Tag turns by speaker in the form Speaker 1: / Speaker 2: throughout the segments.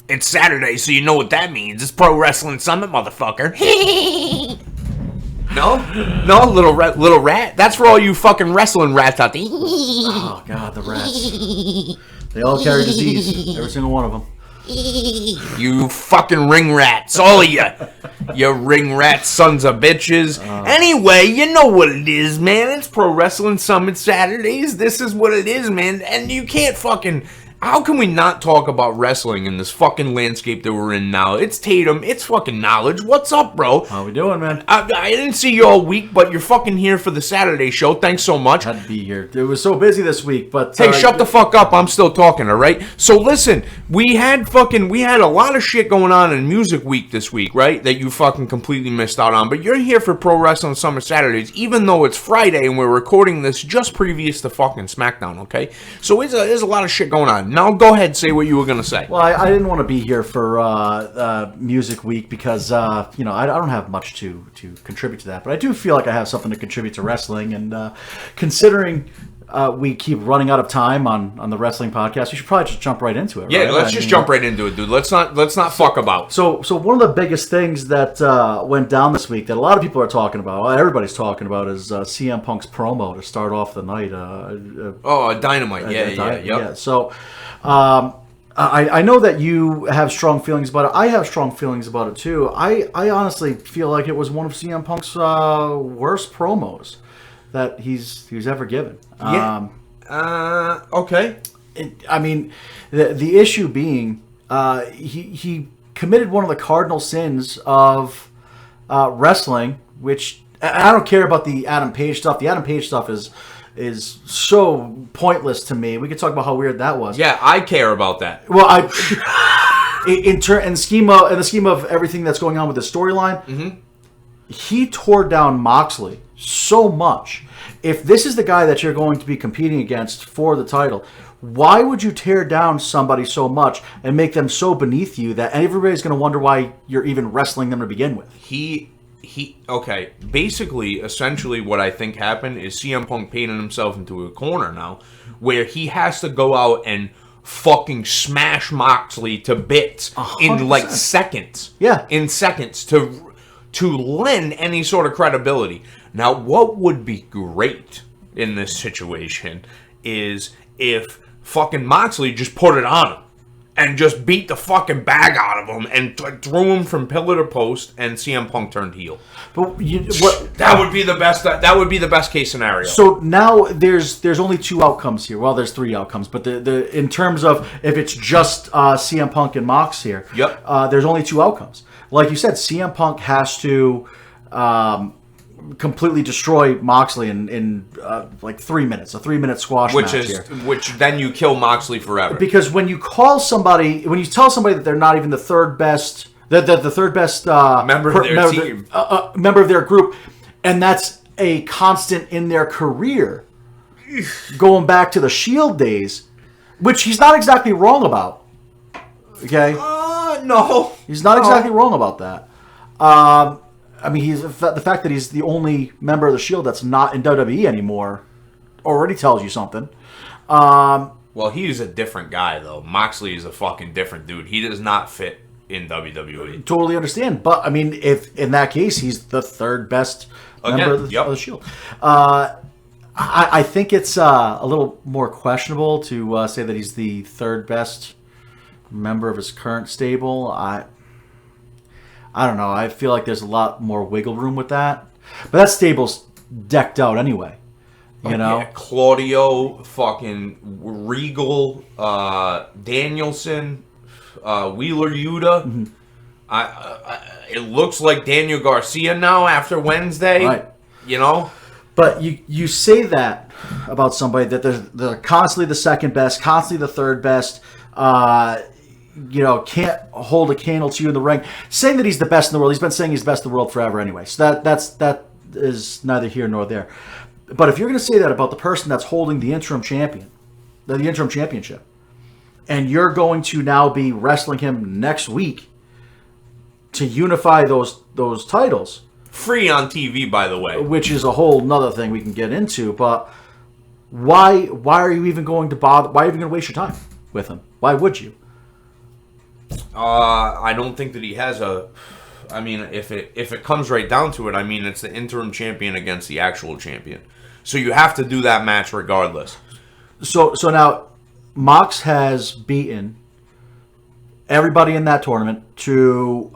Speaker 1: It's Saturday, so you know what that means. It's Pro Wrestling Summit, motherfucker. No, little rat. That's for all you fucking wrestling rats out there.
Speaker 2: Oh God, the rats. They all carry disease. Every single one of them.
Speaker 1: You fucking ring rats, all of you. You ring rat sons of bitches. Anyway, you know what it is, man. It's Pro Wrestling Summit Saturdays. This is what it is, man. And you can't fucking... How can we not talk about wrestling in this fucking landscape that we're in now? It's Tatum. It's fucking Knowledge. What's up, bro?
Speaker 2: How we doing, man?
Speaker 1: I didn't see you all week, but you're fucking here for the Saturday show. Thanks so much.
Speaker 2: Had to be here. It was so busy this week, but...
Speaker 1: Hey, shut the fuck up. I'm still talking, all right? So listen, we had a lot of shit going on in Music Week this week, right? That you fucking completely missed out on. But you're here for Pro Wrestling Summer Saturdays, even though it's Friday and we're recording this just previous to fucking SmackDown, okay? So there's a lot of shit going on. Now go ahead, say what you were going to say.
Speaker 2: Well, I didn't want to be here for Music Week because, I don't have much to contribute to that. But I do feel like I have something to contribute to wrestling. And considering we keep running out of time on the wrestling podcast, we should probably just jump right into it.
Speaker 1: Yeah,
Speaker 2: right?
Speaker 1: let's just jump right into it, dude. Let's not fuck about.
Speaker 2: So one of the biggest things that went down this week that a lot of people are talking about, everybody's talking about, is CM Punk's promo to start off the night.
Speaker 1: Dynamite. Yeah.
Speaker 2: So I know that you have strong feelings about it. I have strong feelings about it too. I honestly feel like it was one of CM Punk's worst promos that he's ever given.
Speaker 1: Okay.
Speaker 2: The issue being he committed one of the cardinal sins of wrestling, which I don't care about the Adam Page stuff. The Adam Page stuff is so pointless to me. We could talk about how weird that was.
Speaker 1: Yeah, I care about that.
Speaker 2: Well, in the scheme of everything that's going on with the storyline, he tore down Moxley so much. If this is the guy that you're going to be competing against for the title, why would you tear down somebody so much and make them so beneath you that everybody's going to wonder why you're even wrestling them to begin with?
Speaker 1: Okay, basically, essentially what I think happened is CM Punk painted himself into a corner now where he has to go out and fucking smash Moxley to bits
Speaker 2: 100%.
Speaker 1: in like seconds.
Speaker 2: Yeah.
Speaker 1: In seconds to lend any sort of credibility. Now, what would be great in this situation is if fucking Moxley just put it on him. And just beat the fucking bag out of him and threw him from pillar to post, and CM Punk turned heel.
Speaker 2: But
Speaker 1: that would be the best. That would be the best case scenario.
Speaker 2: So now there's only two outcomes here. Well, there's three outcomes, but the in terms of if it's just CM Punk and Mox here, there's only two outcomes. Like you said, CM Punk has to completely destroy Moxley in like 3 minutes, a 3-minute squash match here.
Speaker 1: Which then you kill Moxley forever.
Speaker 2: Because when you tell somebody that they're not even the third best, the third best
Speaker 1: member of their team,
Speaker 2: member of their group, and that's a constant in their career, going back to the Shield days, which he's not exactly wrong about. Okay.
Speaker 1: No,
Speaker 2: he's not exactly wrong about that. He's the fact that he's the only member of the Shield that's not in WWE anymore already tells you something.
Speaker 1: Well, he's a different guy, though. Moxley is a fucking different dude. He does not fit in WWE.
Speaker 2: Totally understand. But, if in that case, he's the third best member of the Shield. I think it's a little more questionable to say that he's the third best member of his current stable. I don't know. I feel like there's a lot more wiggle room with that. But that stable's decked out anyway. You know?
Speaker 1: Yeah, Claudio, fucking Regal, Danielson, Wheeler Yuta. It looks like Daniel Garcia now after Wednesday.
Speaker 2: Right.
Speaker 1: You know?
Speaker 2: But you say that about somebody that they're constantly the second best, constantly the third best, can't hold a candle to you in the ring. Saying that he's the best in the world. He's been saying he's the best in the world forever anyway. So that is neither here nor there. But if you're going to say that about the person that's holding the interim championship, and you're going to now be wrestling him next week to unify those titles.
Speaker 1: Free on TV, by the way.
Speaker 2: Which is a whole nother thing we can get into. But why are you even going to bother? Why are you even going to waste your time with him? Why would you?
Speaker 1: I don't think that he has a. I mean, if it comes right down to it, I mean, it's the interim champion against the actual champion. So you have to do that match regardless.
Speaker 2: So now, Mox has beaten everybody in that tournament to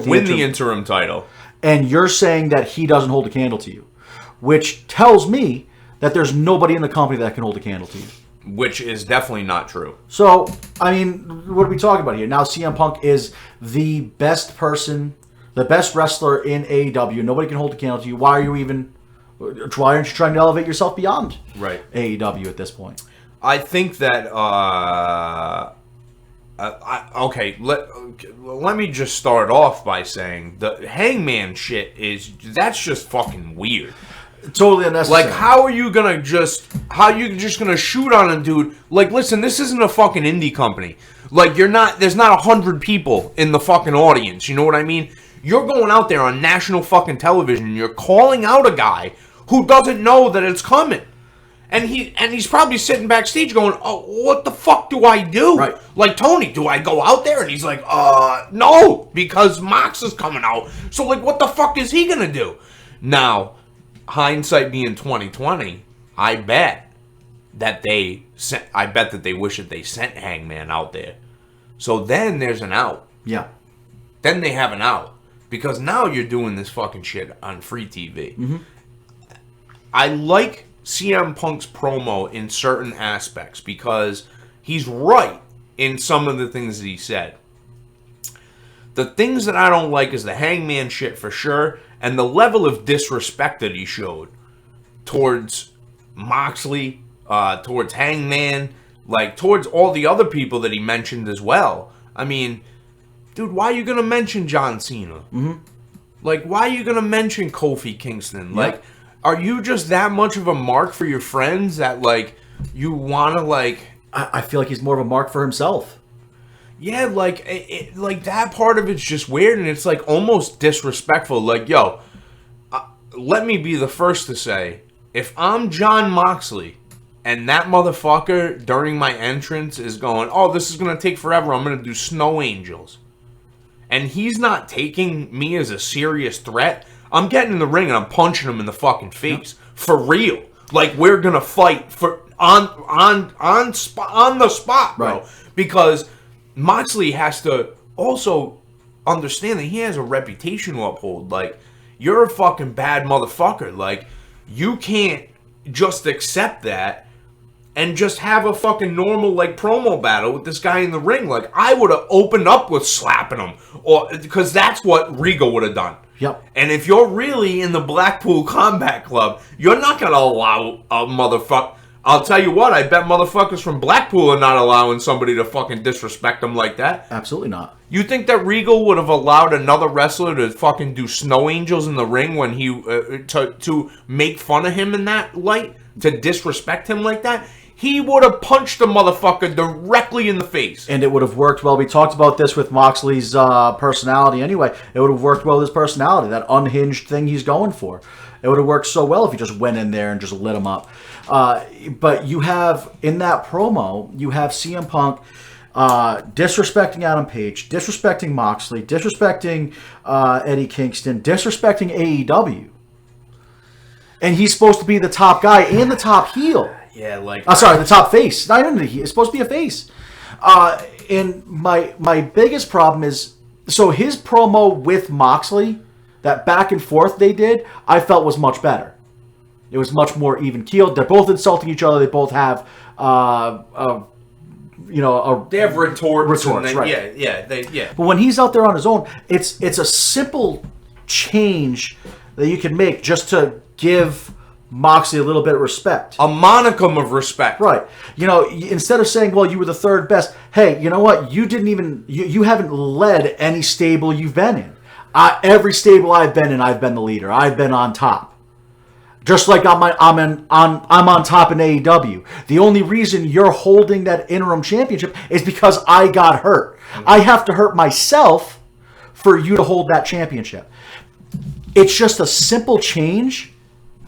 Speaker 1: win the interim title.
Speaker 2: And you're saying that he doesn't hold a candle to you, which tells me that there's nobody in the company that can hold a candle to you.
Speaker 1: Which is definitely not true.
Speaker 2: So, I mean, what are we talking about here? Now CM Punk is the best person, the best wrestler in AEW. Nobody can hold a candle to you. Why aren't you trying to elevate yourself beyond AEW at this point?
Speaker 1: I think that let me just start off by saying the Hangman shit that's just fucking weird.
Speaker 2: Totally unnecessary.
Speaker 1: Like, how are you just gonna shoot on a dude? Like, listen, this isn't a fucking indie company. Like, there's not 100 people in the fucking audience. You know what I mean? You're going out there on national fucking television and you're calling out a guy who doesn't know that it's coming. And he's probably sitting backstage going, oh, what the fuck do I do?
Speaker 2: Right.
Speaker 1: Like, Tony, do I go out there? And he's like, no, because Mox is coming out. So, like, what the fuck is he gonna do? Now, hindsight being 2020, I bet that they wish that they sent Hangman out there. So then there's an out.
Speaker 2: Yeah.
Speaker 1: Then they have an out. Because now you're doing this fucking shit on free TV.
Speaker 2: Mm-hmm.
Speaker 1: I like CM Punk's promo in certain aspects because he's right in some of the things that he said. The things that I don't like is the Hangman shit for sure, and the level of disrespect that he showed towards Moxley, towards Hangman, like towards all the other people that he mentioned as well. I mean, dude, why are you gonna mention John Cena?
Speaker 2: Mm-hmm.
Speaker 1: Like, why are you gonna mention Kofi Kingston? Like, are you just that much of a mark for your friends that, like, you want to, like...
Speaker 2: I feel like he's more of a mark for himself.
Speaker 1: Yeah, like, like that part of it's just weird, and it's, like, almost disrespectful. Like, yo, let me be the first to say, if I'm Jon Moxley, and that motherfucker, during my entrance, is going, oh, this is going to take forever, I'm going to do Snow Angels, and he's not taking me as a serious threat... I'm getting in the ring and I'm punching him in the fucking face. For real. Like, we're gonna fight for on the spot, bro.
Speaker 2: Right.
Speaker 1: Because Moxley has to also understand that he has a reputation to uphold. Like, you're a fucking bad motherfucker. Like, you can't just accept that and just have a fucking normal, like, promo battle with this guy in the ring. Like, I would have opened up with slapping him. Because that's what Regal would have done.
Speaker 2: Yep.
Speaker 1: And if you're really in the Blackpool Combat Club, you're not going to allow a motherfucker... I'll tell you what, I bet motherfuckers from Blackpool are not allowing somebody to fucking disrespect them like that.
Speaker 2: Absolutely not.
Speaker 1: You think that Regal would have allowed another wrestler to fucking do Snow Angels in the ring when he... to make fun of him in that light? To disrespect him like that? He would have punched the motherfucker directly in the face.
Speaker 2: And it would have worked well. We talked about this with Moxley's personality anyway. It would have worked well with his personality, that unhinged thing he's going for. It would have worked so well if he just went in there and just lit him up. But you have, in that promo, you have CM Punk disrespecting Adam Page, disrespecting Moxley, disrespecting Eddie Kingston, disrespecting AEW. And he's supposed to be the top guy and the top heel.
Speaker 1: Yeah, like...
Speaker 2: sorry, the top face. Not even it's supposed to be a face. And my biggest problem is... So his promo with Moxley, that back and forth they did, I felt was much better. It was much more even-keeled. They're both insulting each other. They both have...
Speaker 1: they have retorts
Speaker 2: right?
Speaker 1: Yeah.
Speaker 2: But when he's out there on his own, it's a simple change that you can make just to give Moxley a little bit of respect.
Speaker 1: A monicum of respect.
Speaker 2: Right. You know, instead of saying, well, you were the third best, hey, you know what? You didn't even, you haven't led any stable you've been in. Every stable I've been in, I've been the leader. I've been on top. Just like I'm on top in AEW. The only reason you're holding that interim championship is because I got hurt. Mm-hmm. I have to hurt myself for you to hold that championship. It's just a simple change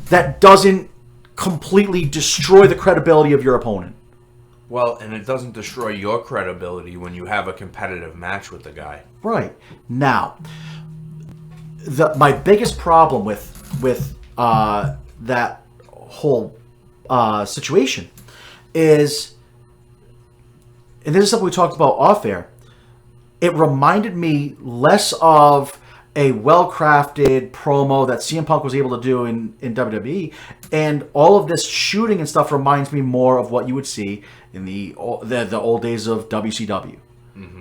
Speaker 2: that doesn't completely destroy the credibility of your opponent.
Speaker 1: Well, and it doesn't destroy your credibility when you have a competitive match with the guy.
Speaker 2: Right. Now, my biggest problem with that whole situation is, and this is something we talked about off air, it reminded me less of a well-crafted promo that CM Punk was able to do in WWE, and all of this shooting and stuff reminds me more of what you would see in the old days of WCW.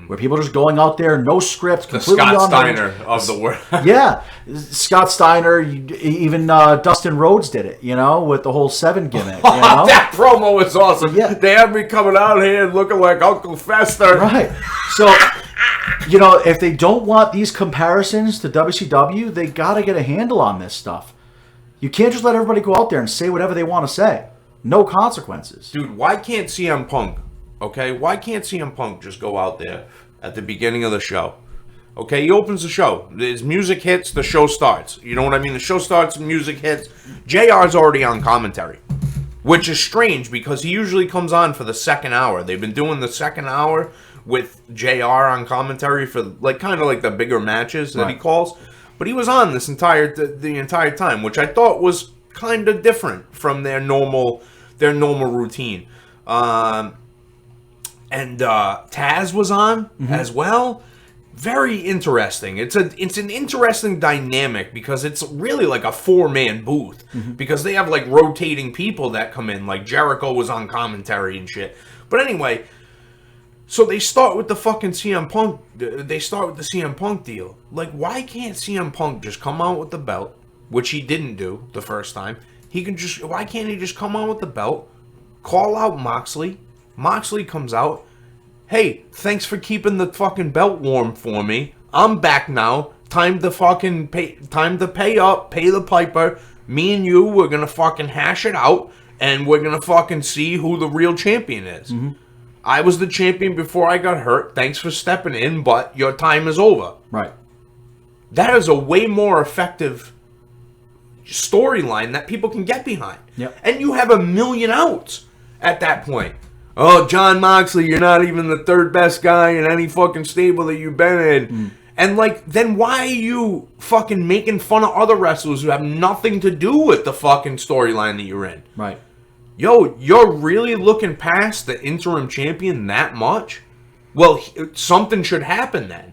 Speaker 2: Where people are just going out there, no script, completely
Speaker 1: the Scott
Speaker 2: on
Speaker 1: Steiner of the world.
Speaker 2: Yeah, Scott Steiner, even Dustin Rhodes did it, with the whole 7 gimmick.
Speaker 1: That promo was awesome.
Speaker 2: Yeah.
Speaker 1: They had me coming out here looking like Uncle Fester.
Speaker 2: Right. So, if they don't want these comparisons to WCW, they got to get a handle on this stuff. You can't just let everybody go out there and say whatever they want to say. No consequences.
Speaker 1: Dude, why can't CM Punk, okay? Why can't CM Punk just go out there at the beginning of the show? Okay, he opens the show. His music hits, the show starts. You know what I mean? The show starts, music hits. JR's already on commentary, which is strange because he usually comes on for the second hour. They've been doing the second hour with JR on commentary for kind of like the bigger matches that he calls. But he was on the entire time, which I thought was kind of different from their normal routine. And Taz was on as well. Very interesting. It's an interesting dynamic because it's really like a 4-man booth because they have rotating people that come in. Like Jericho was on commentary and shit. But anyway, so they start with the fucking CM Punk. They start with the CM Punk deal. Why can't CM Punk just come out with the belt, which he didn't do the first time? Why can't he just come on with the belt, call out Moxley? Moxley comes out. Hey, thanks for keeping the fucking belt warm for me. I'm back now. Time to pay up, pay the piper. Me and you, we're gonna fucking hash it out, and we're gonna fucking see who the real champion is. I was the champion before I got hurt. Thanks for stepping in, but your time is over.
Speaker 2: Right.
Speaker 1: That is a way more effective storyline that people can get behind.
Speaker 2: Yep.
Speaker 1: And you have a million outs at that point. Oh, Jon Moxley, you're not even the third best guy in any fucking stable that you've been in. And then why are you fucking making fun of other wrestlers who have nothing to do with the fucking storyline that you're in?
Speaker 2: Right.
Speaker 1: Yo, you're really looking past the interim champion that much? Well, something should happen then.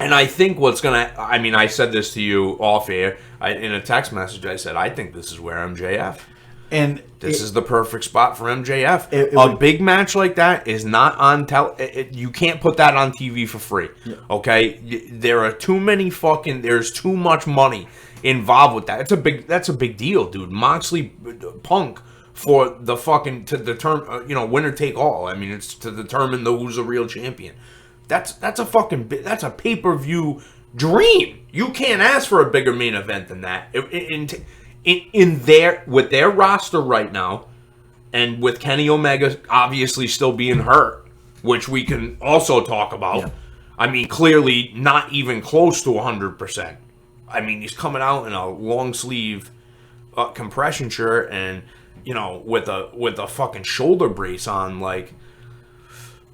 Speaker 1: And I think I said this to you off air. In a text message, I said, I think this is where MJF.
Speaker 2: And
Speaker 1: this is the perfect spot for MJF. A big match like that is not on you can't put that on TV for free. Yeah. Okay? There are too many there's too much money involved with that. That's a big deal, dude. Moxley Punk for the fucking to determine winner take all. I mean, it's to determine who's the real champion. That's a pay-per-view dream. You can't ask for a bigger main event than that. With their roster right now, and with Kenny Omega obviously still being hurt, which we can also talk about. Yeah. I mean, clearly not even close to 100%. I mean, he's coming out in a long sleeve compression shirt and with a fucking shoulder brace on.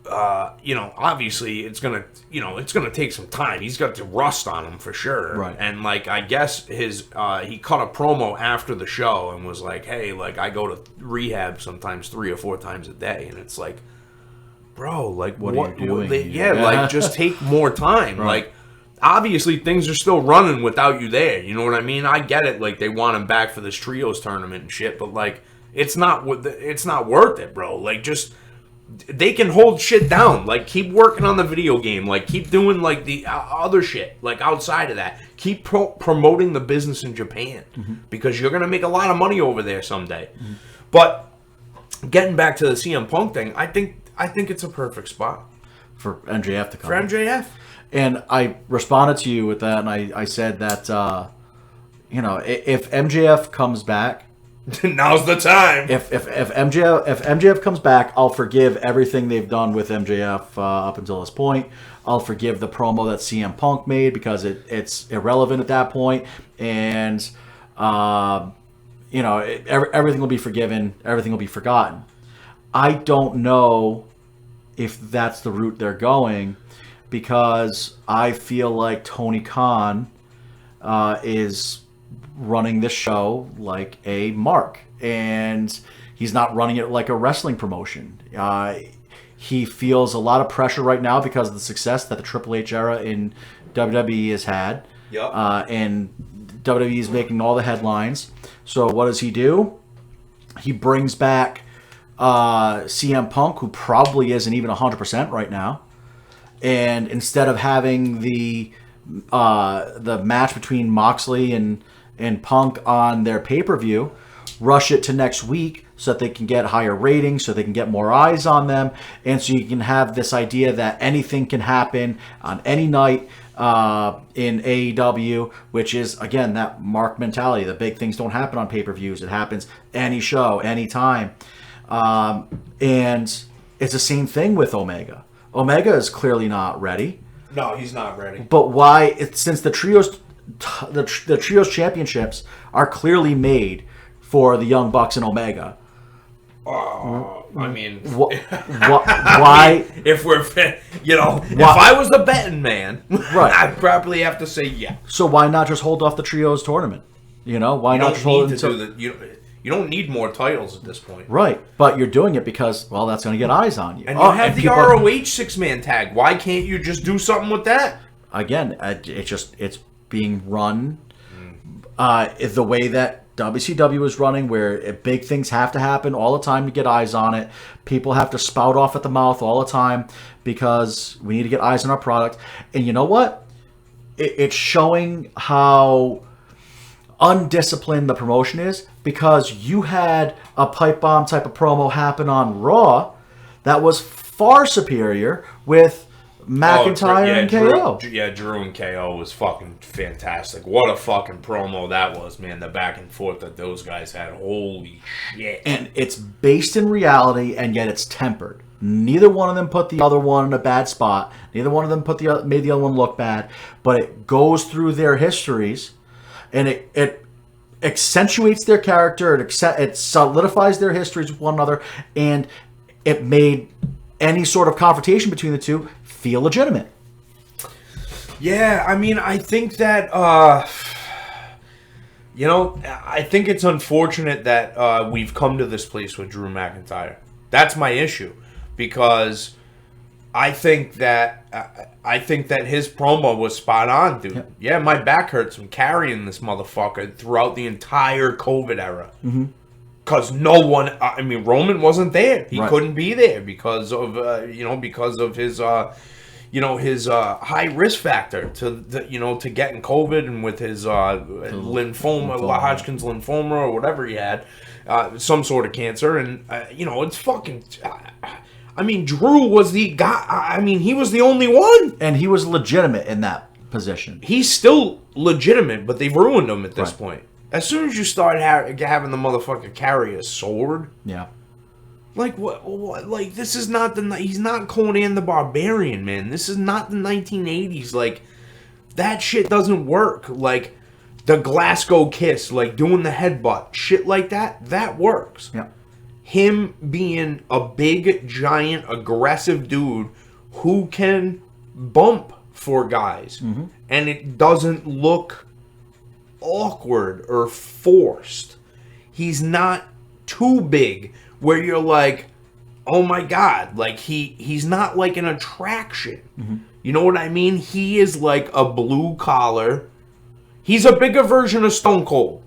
Speaker 1: Obviously it's gonna take some time. He's got the rust on him for sure.
Speaker 2: Right.
Speaker 1: And I guess he cut a promo after the show and was like, hey, I go to rehab sometimes 3 or 4 times a day. And it's like, bro, what are you doing? Just take more time.
Speaker 2: Right.
Speaker 1: Obviously things are still running without you there. You know what I mean? I get it. They want him back for this trios tournament and shit, but it's not worth it, bro. They can hold shit down. Keep working on the video game. Keep doing the other shit. Outside of that, keep promoting the business in Japan because you're gonna make a lot of money over there someday. But getting back to the CM Punk thing, I think it's a perfect spot
Speaker 2: for MJF to come.
Speaker 1: For MJF,
Speaker 2: and I responded to you with that, and I said that if MJF comes back.
Speaker 1: Now's the time.
Speaker 2: If MJF comes back, I'll forgive everything they've done with MJF up until this point. I'll forgive the promo that CM Punk made because it's irrelevant at that point, and everything will be forgiven. Everything will be forgotten. I don't know if that's the route they're going, because I feel like Tony Khan is running the show like a mark, and he's not running it like a wrestling promotion. He feels a lot of pressure right now because of the success that the Triple H era in WWE has had.
Speaker 1: Yep.
Speaker 2: And WWE is making all the headlines. So what does he do? He brings back CM Punk, who probably isn't even 100% right now. And instead of having the match between Moxley and Punk on their pay-per-view, rush it to next week so that they can get higher ratings, so they can get more eyes on them, and so you can have this idea that anything can happen on any night in AEW, which is, again, that mark mentality. The big things don't happen on pay-per-views. It happens any show, any time. And it's the same thing with Omega. Omega is clearly not ready.
Speaker 1: No, he's not ready.
Speaker 2: But why? Since the trios championships are clearly made for the Young Bucks and Omega.
Speaker 1: I mean,
Speaker 2: why?
Speaker 1: I mean, if we're, if I was the betting man,
Speaker 2: right,
Speaker 1: I'd probably have to say yeah.
Speaker 2: So why not just hold off the trios tournament? Why not just hold it until
Speaker 1: you don't need more titles at this point.
Speaker 2: Right, but you're doing it because, well, that's going to get eyes on you.
Speaker 1: And you have the ROH six-man tag. Why can't you just do something with that?
Speaker 2: Again, it's being run the way that WCW is running, where big things have to happen all the time to get eyes on it. People have to spout off at the mouth all the time because we need to get eyes on our product. And you know what? It's showing how undisciplined the promotion is, because you had a pipe bomb type of promo happen on Raw that was far superior with McIntyre and KO.
Speaker 1: Drew and KO was fucking fantastic. What a fucking promo that was, man. The back and forth that those guys had. Holy shit.
Speaker 2: And it's based in reality, and yet it's tempered. Neither one of them put the other one in a bad spot. Neither one of them made the other one look bad. But it goes through their histories, and it accentuates their character. It solidifies their histories with one another, and it made any sort of confrontation between the two feel legitimate.
Speaker 1: Yeah, I mean, I think that I think it's unfortunate that we've come to this place with Drew McIntyre. That's my issue, because I think that his promo was spot on, dude. Yeah, my back hurts from carrying this motherfucker throughout the entire COVID era. Mm-hmm. Because no one, Roman wasn't there. He couldn't be there because of his high risk factor to getting COVID, and with his lymphoma, Hodgkin's lymphoma or whatever he had, some sort of cancer, and it's fucking. Drew was the guy. He was the only one,
Speaker 2: and he was legitimate in that position.
Speaker 1: He's still legitimate, but they've ruined him at this point. As soon as you start having the motherfucker carry a sword, like what? Like, this is not he's not Conan the Barbarian, man. This is not the 1980s. Like, that shit doesn't work. Like, the Glasgow kiss, like doing the headbutt, shit like that works.
Speaker 2: Yeah.
Speaker 1: Him being a big, giant, aggressive dude who can bump for guys, and it doesn't look awkward or forced. He's not too big where you're like, oh my god, like he's not like an attraction. You know what I mean? He is like a blue collar. He's a bigger version of Stone Cold.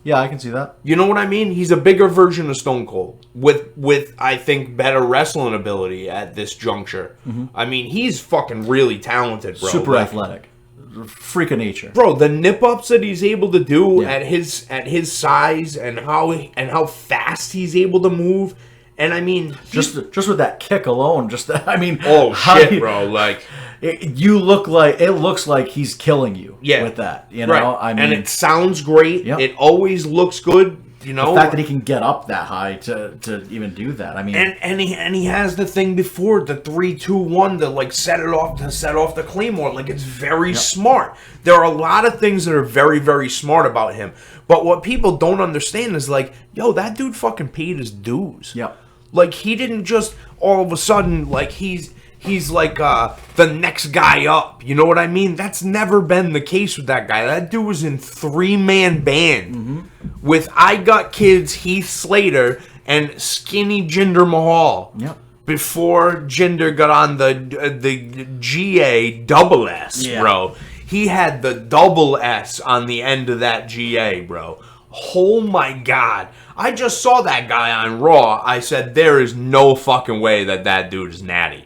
Speaker 2: Yeah, I can see that.
Speaker 1: You know what I mean? He's a bigger version of Stone Cold with I think better wrestling ability at this juncture. He's fucking really talented, bro.
Speaker 2: Super athletic. Freak of nature,
Speaker 1: bro. The nip ups that he's able to do at his size, and how fast he's able to move, and
Speaker 2: just with that kick alone,
Speaker 1: oh shit, bro, like
Speaker 2: it looks like he's killing you with that,
Speaker 1: right. And it sounds great. It always looks good. The
Speaker 2: fact that he can get up that high to even do that.
Speaker 1: And he has the thing before, the 3-2-1 to like set off the Claymore. Like, it's very smart. There are a lot of things that are very, very smart about him. But what people don't understand is like, yo, that dude fucking paid his dues.
Speaker 2: Yep.
Speaker 1: Like, he didn't just all of a sudden, like, he's like the next guy up. You know what I mean? That's never been the case with that guy. That dude was in 3-man band with I Got Kids, Heath Slater, and Skinny Jinder Mahal.
Speaker 2: Yep.
Speaker 1: Before Jinder got on the GA double S, bro. He had the double S on the end of that GA, bro. Oh my God. I just saw that guy on Raw. I said, there is no fucking way that dude is natty.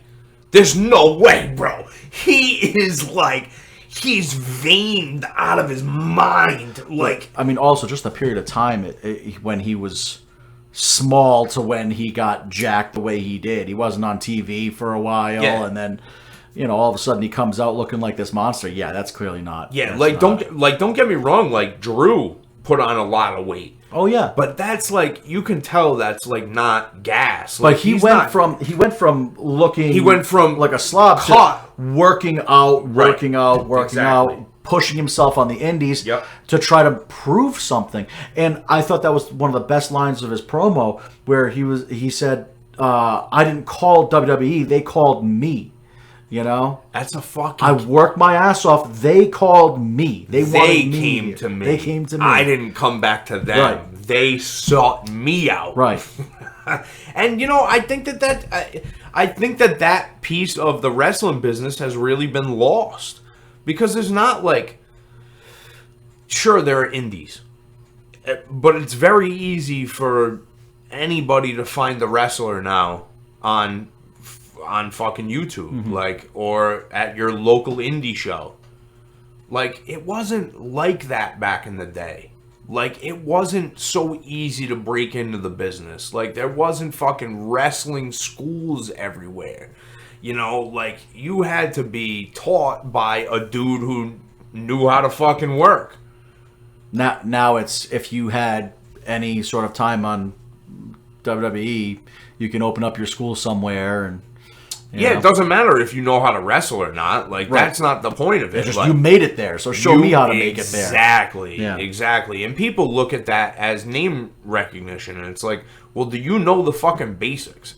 Speaker 1: There's no way, bro. He is like, he's veined out of his mind. Like,
Speaker 2: I mean, also just the period of time when he was small to when he got jacked the way he did. He wasn't on TV for a while, and then, you know, all of a sudden he comes out looking like this monster. Yeah, that's clearly not.
Speaker 1: Yeah, like don't get me wrong. Like, Drew put on a lot of weight.
Speaker 2: Oh yeah,
Speaker 1: but that's like, you can tell that's like not gas.
Speaker 2: Like, he went from like a slob
Speaker 1: to
Speaker 2: working out, pushing himself on the indies to try to prove something. And I thought that was one of the best lines of his promo, where he said, "I didn't call WWE; they called me." You know,
Speaker 1: that's a fucking.
Speaker 2: I worked my ass off. They called me. They
Speaker 1: came to me.
Speaker 2: They came to me.
Speaker 1: I didn't come back to them.
Speaker 2: Right.
Speaker 1: They sought me out.
Speaker 2: Right.
Speaker 1: And you know, I think that piece of the wrestling business has really been lost, because there's not like. Sure, there are indies, but it's very easy for anybody to find the wrestler now on fucking YouTube, like, or at your local indie show. Like, it wasn't like that back in the day. Like, it wasn't so easy to break into the business. Like, there wasn't fucking wrestling schools everywhere. You know, like, you had to be taught by a dude who knew how to fucking work.
Speaker 2: Now it's, if you had any sort of time on WWE, you can open up your school somewhere and.
Speaker 1: Yeah, it doesn't matter if you know how to wrestle or not. Like, that's not the point of it.
Speaker 2: Just, you made it there, so show me how to make it there.
Speaker 1: Exactly. And people look at that as name recognition, and it's like, well, do you know the fucking basics?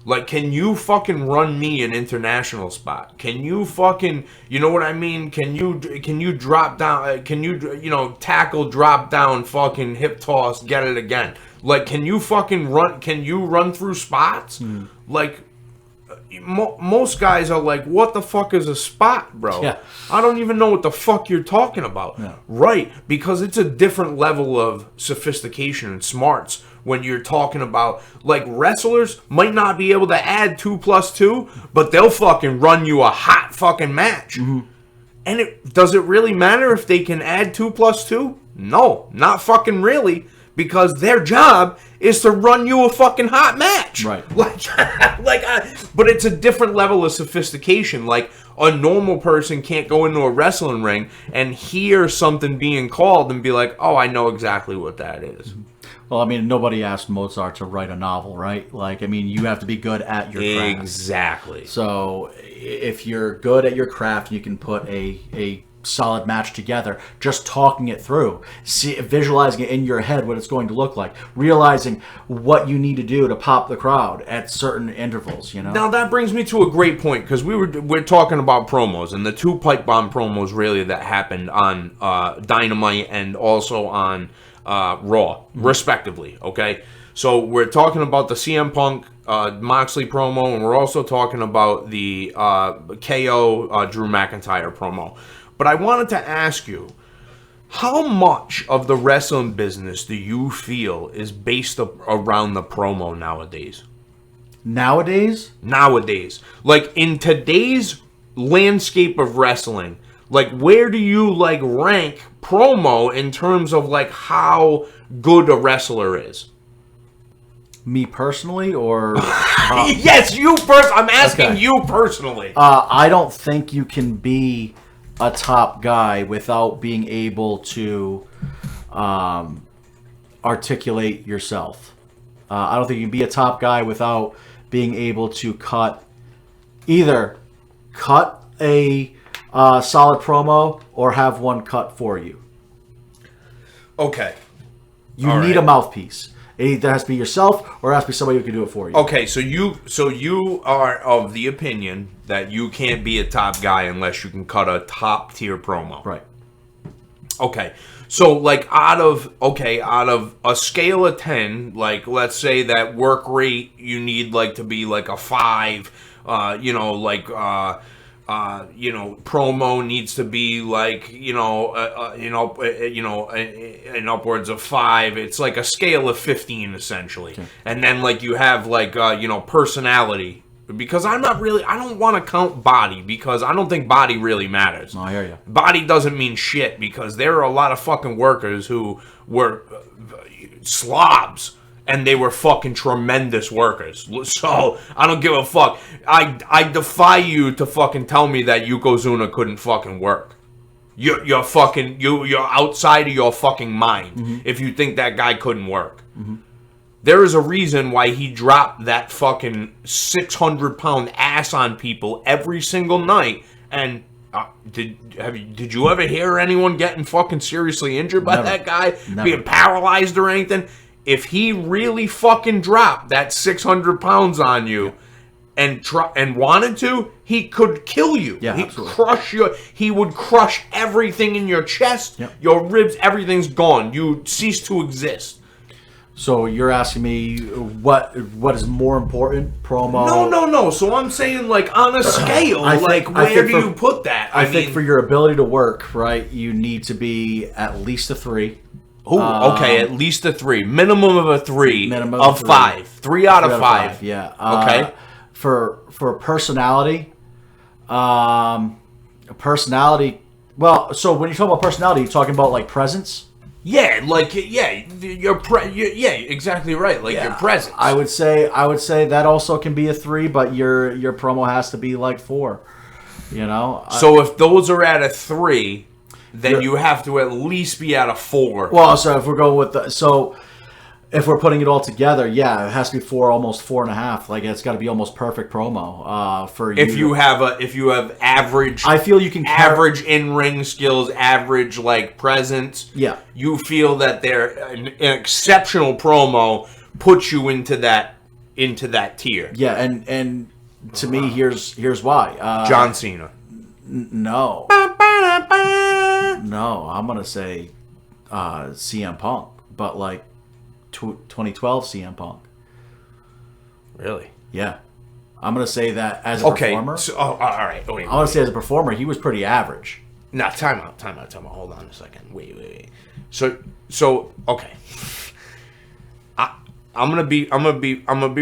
Speaker 1: Like, can you fucking run me an international spot? Can you fucking, you know what I mean? Can you drop down? Can you tackle, drop down, fucking hip toss, get it again? Like, can you fucking run? Can you run through spots? Like. Most guys are like, what the fuck is a spot, bro?
Speaker 2: Yeah.
Speaker 1: I don't even know what the fuck you're talking about.
Speaker 2: Yeah.
Speaker 1: Right, because it's a different level of sophistication and smarts when you're talking about, like, wrestlers might not be able to add 2 + 2, but they'll fucking run you a hot fucking match. And does it really matter if they can add 2 + 2? No, not fucking really. Because their job is to run you a fucking hot match.
Speaker 2: Right.
Speaker 1: But it's a different level of sophistication. Like, a normal person can't go into a wrestling ring and hear something being called and be like, oh, I know exactly what that is.
Speaker 2: Well, I mean, nobody asked Mozart to write a novel, right? Like, I mean, you have to be good at your craft.
Speaker 1: Exactly.
Speaker 2: So, if you're good at your craft, you can put a solid match together, just talking it through, visualizing it in your head what it's going to look like, realizing what you need to do to pop the crowd at certain intervals, you know.
Speaker 1: Now that brings me to a great point, because we're talking about promos, and the 2 pipe bomb promos really that happened on Dynamite and also on Raw, respectively. Okay, so we're talking about the CM Punk Moxley promo, and we're also talking about the KO Drew McIntyre promo. But I wanted to ask you, how much of the wrestling business do you feel is based around the promo nowadays? Nowadays. Like, in today's landscape of wrestling, like, where do you, like, rank promo in terms of, like, how good a wrestler is?
Speaker 2: Me personally, or...
Speaker 1: Yes, you I'm asking you personally.
Speaker 2: I don't think you can be a top guy without being able to articulate yourself. I don't think you can be a top guy without being able to either cut a solid promo or have one cut for you.
Speaker 1: Okay.
Speaker 2: You need a mouthpiece. It either has to be yourself or it has to be somebody who can do it for you.
Speaker 1: Okay, so you are of the opinion that you can't be a top guy unless you can cut a top tier promo.
Speaker 2: Right.
Speaker 1: Okay. So like out of a scale of 10, like let's say that work rate you need like to be like a 5, promo needs to be like, in upwards of 5. It's like a scale of 15 essentially. Okay. And then like you have like, personality. Because I don't want to count body because I don't think body really matters.
Speaker 2: Oh, I hear you.
Speaker 1: Body doesn't mean shit because there are a lot of fucking workers who were slobs. And they were fucking tremendous workers. So, I don't give a fuck. I defy you to fucking tell me that Yokozuna couldn't fucking work. You're outside of your fucking mind if you think that guy couldn't work. Mm-hmm. There is a reason why he dropped that fucking 600-pound ass on people every single night. And did you ever hear anyone getting fucking seriously injured by that guy? Never. Being paralyzed or anything? If he really fucking dropped that 600 pounds on you and wanted to, he could kill you.
Speaker 2: Yeah,
Speaker 1: He'd crush you. He would crush everything in your chest, your ribs, everything's gone. You cease to exist.
Speaker 2: So you're asking me what is more important, promo?
Speaker 1: No. So I'm saying like on a scale, where do you put that?
Speaker 2: I think for your ability to work, right, you need to be at least a 3.
Speaker 1: Oh, okay, at least a 3. Minimum of a 3 of 5. 3 out of 5.
Speaker 2: Yeah.
Speaker 1: Okay.
Speaker 2: For personality, well, so when you talk about personality, you're talking about like presence?
Speaker 1: Yeah, exactly right. Like your presence.
Speaker 2: I would say that also can be a 3, but your promo has to be like 4.
Speaker 1: So if those are at a 3, then you have to at least be at a 4.
Speaker 2: Well, so if we're going with if we're putting it all together, it has to be 4, almost 4.5. Like it's got to be almost perfect promo for you.
Speaker 1: If you have average,
Speaker 2: I feel you can
Speaker 1: average in-ring skills, average like presence.
Speaker 2: Yeah,
Speaker 1: you feel that an exceptional promo puts you into that tier.
Speaker 2: Yeah, and to me, here's why.
Speaker 1: John Cena.
Speaker 2: No, I'm gonna say CM Punk, but like 2012 CM Punk.
Speaker 1: Really?
Speaker 2: Yeah, I'm gonna say that as a performer.
Speaker 1: So, all right. Wait,
Speaker 2: I'm gonna say as a performer, he was pretty average.
Speaker 1: Nah, time out. Hold on a second. Wait. So okay. I'm gonna be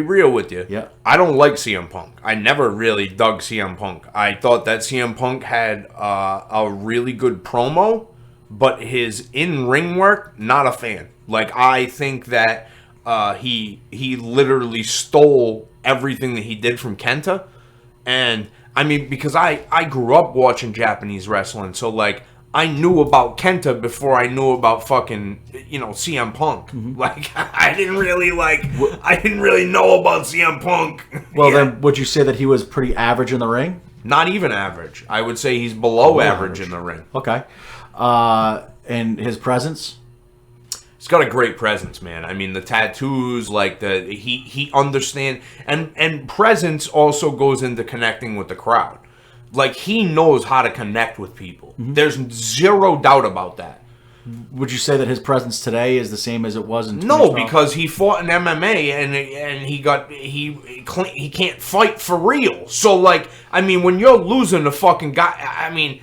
Speaker 1: real with you.
Speaker 2: Yeah.
Speaker 1: I don't like CM Punk. I never really dug CM Punk. I thought that CM Punk had a really good promo, but his in-ring work, not a fan. Like I think that he literally stole everything that he did from Kenta, and I mean because I grew up watching Japanese wrestling, so like. I knew about Kenta before I knew about fucking, CM Punk. Mm-hmm. Like, I didn't really know about CM Punk.
Speaker 2: Well, then, would you say that he was pretty average in the ring?
Speaker 1: Not even average. I would say he's below average in the ring.
Speaker 2: Okay. And his presence?
Speaker 1: He's got a great presence, man. I mean, the tattoos, like he understands, and presence also goes into connecting with the crowd. Like, he knows how to connect with people. Mm-hmm. There's zero doubt about that.
Speaker 2: Would you say that his presence today is the same as it was in 2012?
Speaker 1: No, because he fought in MMA and he can't fight for real. So, like, I mean, when you're losing to fucking guy, I mean,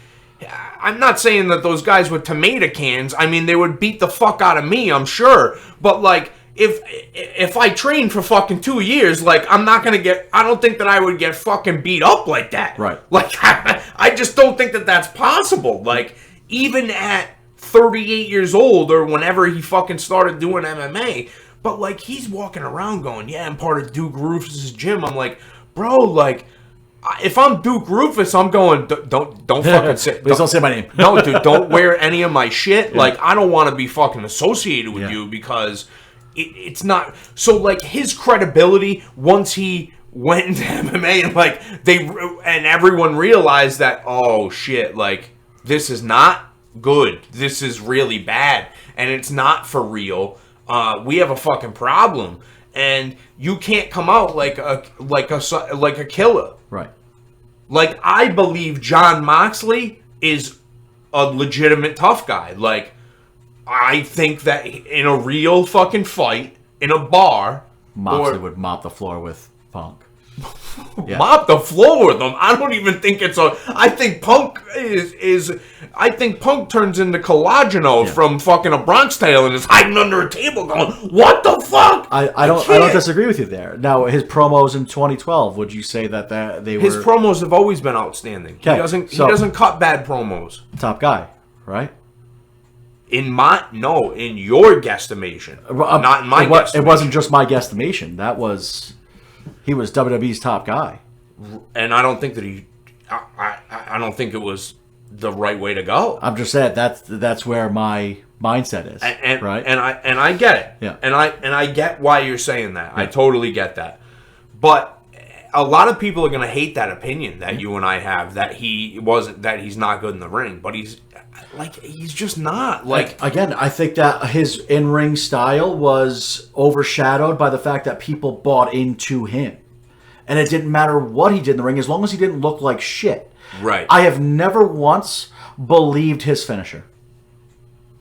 Speaker 1: I'm not saying that those guys were tomato cans. I mean, they would beat the fuck out of me, I'm sure. But, like, if I trained for fucking 2 years, like, I don't think that I would get fucking beat up like that.
Speaker 2: Right.
Speaker 1: Like, I just don't think that that's possible. Like, even at 38 years old or whenever he fucking started doing MMA, but, like, he's walking around going, yeah, I'm part of Duke Rufus' gym. I'm like, bro, like, if I'm Duke Rufus, I'm going, don't fucking say...
Speaker 2: Please don't say my name.
Speaker 1: No, dude, don't wear any of my shit. Yeah. Like, I don't want to be fucking associated with you because... It's not so like his credibility once he went into MMA and like and everyone realized that oh shit like this is not good, this is really bad and it's not for real. we have a fucking problem, and you can't come out like a killer.
Speaker 2: Right.
Speaker 1: Like, I believe Jon Moxley is a legitimate tough guy. Like, I think that in a real fucking fight in a bar,
Speaker 2: Moxley would mop the floor with Punk.
Speaker 1: Yeah. Mop the floor with them. I don't even think it's a. I think Punk is. I think Punk turns into Collageno from fucking A Bronx Tale and is hiding under a table going, "What the fuck?"
Speaker 2: I don't disagree with you there. Now, his promos in 2012. Would you say that they were?
Speaker 1: His promos have always been outstanding. He doesn't cut bad promos.
Speaker 2: Top guy, right?
Speaker 1: In your guesstimation, not in my guesstimation.
Speaker 2: It wasn't just my guesstimation. He was WWE's top guy,
Speaker 1: and I don't think that I don't think it was the right way to go.
Speaker 2: I'm just saying that's where my mindset is, right?
Speaker 1: And I get it,
Speaker 2: yeah.
Speaker 1: And I get why you're saying that. Yeah. I totally get that, but a lot of people are gonna hate that opinion that you and I have that he's not good in the ring, but he's just not. Like,
Speaker 2: again, I think that his in-ring style was overshadowed by the fact that people bought into him. And it didn't matter what he did in the ring as long as he didn't look like shit.
Speaker 1: Right.
Speaker 2: I have never once believed his finisher.